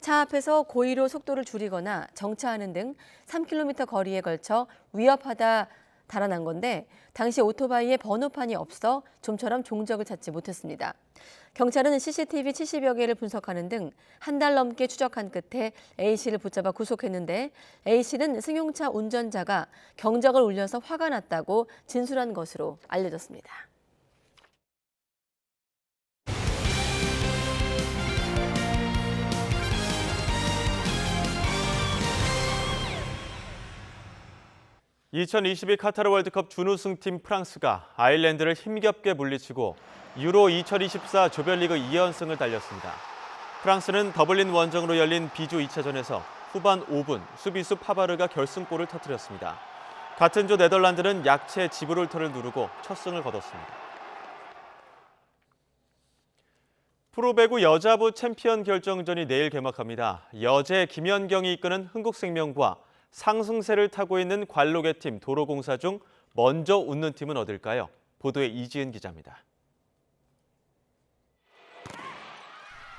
S1: 차 앞에서 고의로 속도를 줄이거나 정차하는 등 3km 거리에 걸쳐 위협하다 달아난 건데 당시 오토바이에 번호판이 없어 좀처럼 종적을 찾지 못했습니다. 경찰은 CCTV 70여 개를 분석하는 등 한 달 넘게 추적한 끝에 A씨를 붙잡아 구속했는데 A씨는 승용차 운전자가 경적을 울려서 화가 났다고 진술한 것으로 알려졌습니다.
S2: (2022) 카타르 월드컵 준우승팀 프랑스가 아일랜드를 힘겹게 물리치고 유로 2024 조별리그 2연승을 달렸습니다. 프랑스는 더블린 원정으로 열린 B조 2차전에서 후반 5분 수비수 파바르가 결승골을 터뜨렸습니다. 같은 조 네덜란드는 약체 지브롤터를 누르고 첫 승을 거뒀습니다. 프로배구 여자부 챔피언 결정전이 내일 개막합니다. 여제 김연경이 이끄는 흥국생명과 상승세를 타고 있는 관록의 팀 도로공사 중 먼저 웃는 팀은 어딜까요? 보도에 이지은 기자입니다.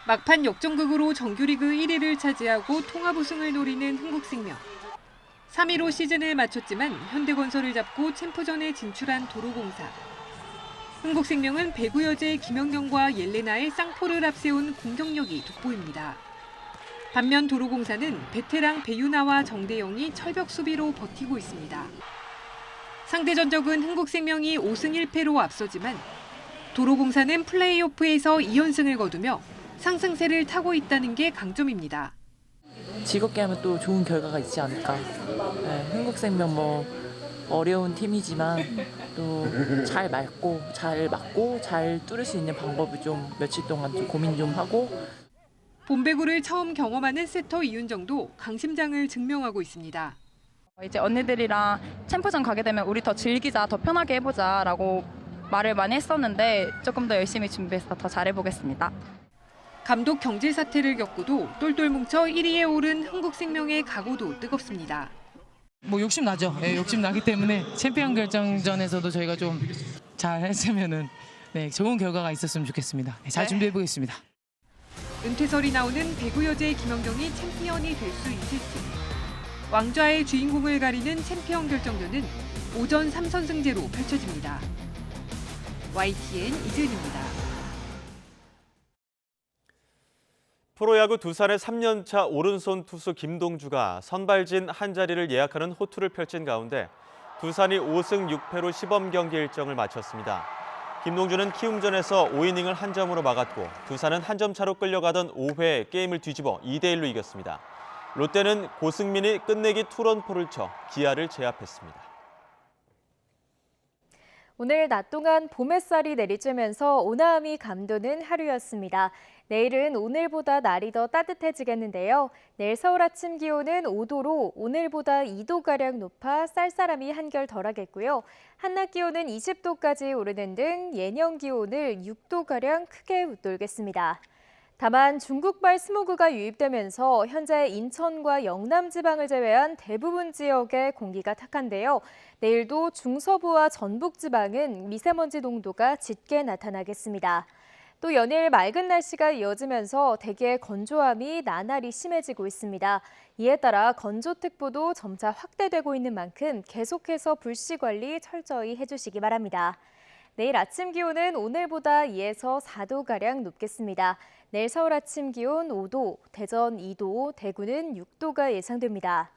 S5: 막판 역전극으로 정규리그 1위를 차지하고 통합 우승을 노리는 흥국생명. 3위로 시즌을 마쳤지만 현대건설을 잡고 챔프전에 진출한 도로공사. 흥국생명은 배구 여제 김연경과 옐레나의 쌍포를 앞세운 공격력이 돋보입니다. 반면 도로공사는 베테랑 배유나와 정대영이 철벽 수비로 버티고 있습니다. 상대 전적은 흥국생명이 5승 1패로 앞서지만 도로공사는 플레이오프에서 2연승을 거두며 상승세를 타고 있다는 게 강점입니다.
S7: 즐겁게 하면 또 좋은 결과가 있지 않을까. 네, 흥국생명 어려운 팀이지만 또 잘 맞고 잘 뚫을 수 있는 방법을 좀 며칠 동안 좀 고민 좀 하고.
S5: 봄배구를 처음 경험하는 세터 이윤정도 강심장을 증명하고 있습니다.
S20: 이제 언니들이랑 챔프전 가게 되면 우리 더 즐기자, 더 편하게 해보자라고 말을 많이 했었는데 조금 더 열심히 준비해서 더 잘해보겠습니다.
S5: 감독 경질 사태를 겪고도 똘똘 뭉쳐 1위에 오른 흥국생명의 각오도 뜨겁습니다.
S21: 욕심 나죠. 네, 욕심 나기 때문에 챔피언 결정전에서도 저희가 좀 잘 했으면은 좋은 결과가 있었으면 좋겠습니다. 잘 준비해 보겠습니다.
S5: 은퇴설이 나오는 배구 여제 김연경이 챔피언이 될 수 있을지. 왕좌의 주인공을 가리는 챔피언 결정전은 오전 3선승제로 펼쳐집니다. YTN 이지은입니다.
S2: 프로야구 두산의 3년차 오른손 투수 김동주가 선발진 한 자리를 예약하는 호투를 펼친 가운데 두산이 5승 6패로 시범 경기 일정을 마쳤습니다. 김동주는 키움전에서 5이닝을 한 점으로 막았고 두산은 한 점 차로 끌려가던 5회 게임을 뒤집어 2대1로 이겼습니다. 롯데는 고승민이 끝내기 투런포를 쳐 기아를 제압했습니다.
S22: 오늘 낮 동안 봄 햇살이 내리쬐면서 오나함이 감도는 하루였습니다. 내일은 오늘보다 날이 더 따뜻해지겠는데요. 내일 서울 아침 기온은 5도로 오늘보다 2도가량 높아 쌀쌀함이 한결 덜하겠고요. 한낮 기온은 20도까지 오르는 등 예년 기온을 6도가량 크게 웃돌겠습니다. 다만 중국발 스모그가 유입되면서 현재 인천과 영남 지방을 제외한 대부분 지역의 공기가 탁한데요. 내일도 중서부와 전북 지방은 미세먼지 농도가 짙게 나타나겠습니다. 또 연일 맑은 날씨가 이어지면서 대기의 건조함이 나날이 심해지고 있습니다. 이에 따라 건조특보도 점차 확대되고 있는 만큼 계속해서 불씨 관리 철저히 해주시기 바랍니다. 내일 아침 기온은 오늘보다 2에서 4도가량 높겠습니다. 내일 서울 아침 기온 5도, 대전 2도, 대구는 6도가 예상됩니다.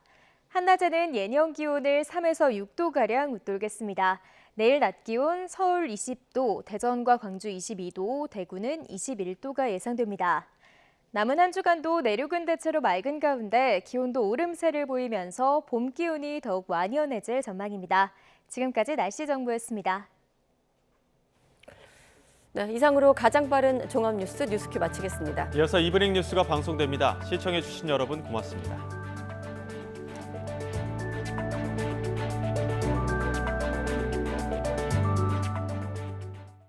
S22: 한낮에는 예년 기온을 3에서 6도가량 웃돌겠습니다. 내일 낮 기온 서울 20도, 대전과 광주 22도, 대구는 21도가 예상됩니다. 남은 한 주간도 내륙은 대체로 맑은 가운데 기온도 오름세를 보이면서 봄 기온이 더욱 완연해질 전망입니다. 지금까지 날씨 정보였습니다.
S1: 네, 이상으로 가장 빠른 종합뉴스 뉴스큐 마치겠습니다.
S2: 이어서 이브닝 뉴스가 방송됩니다. 시청해주신 여러분 고맙습니다.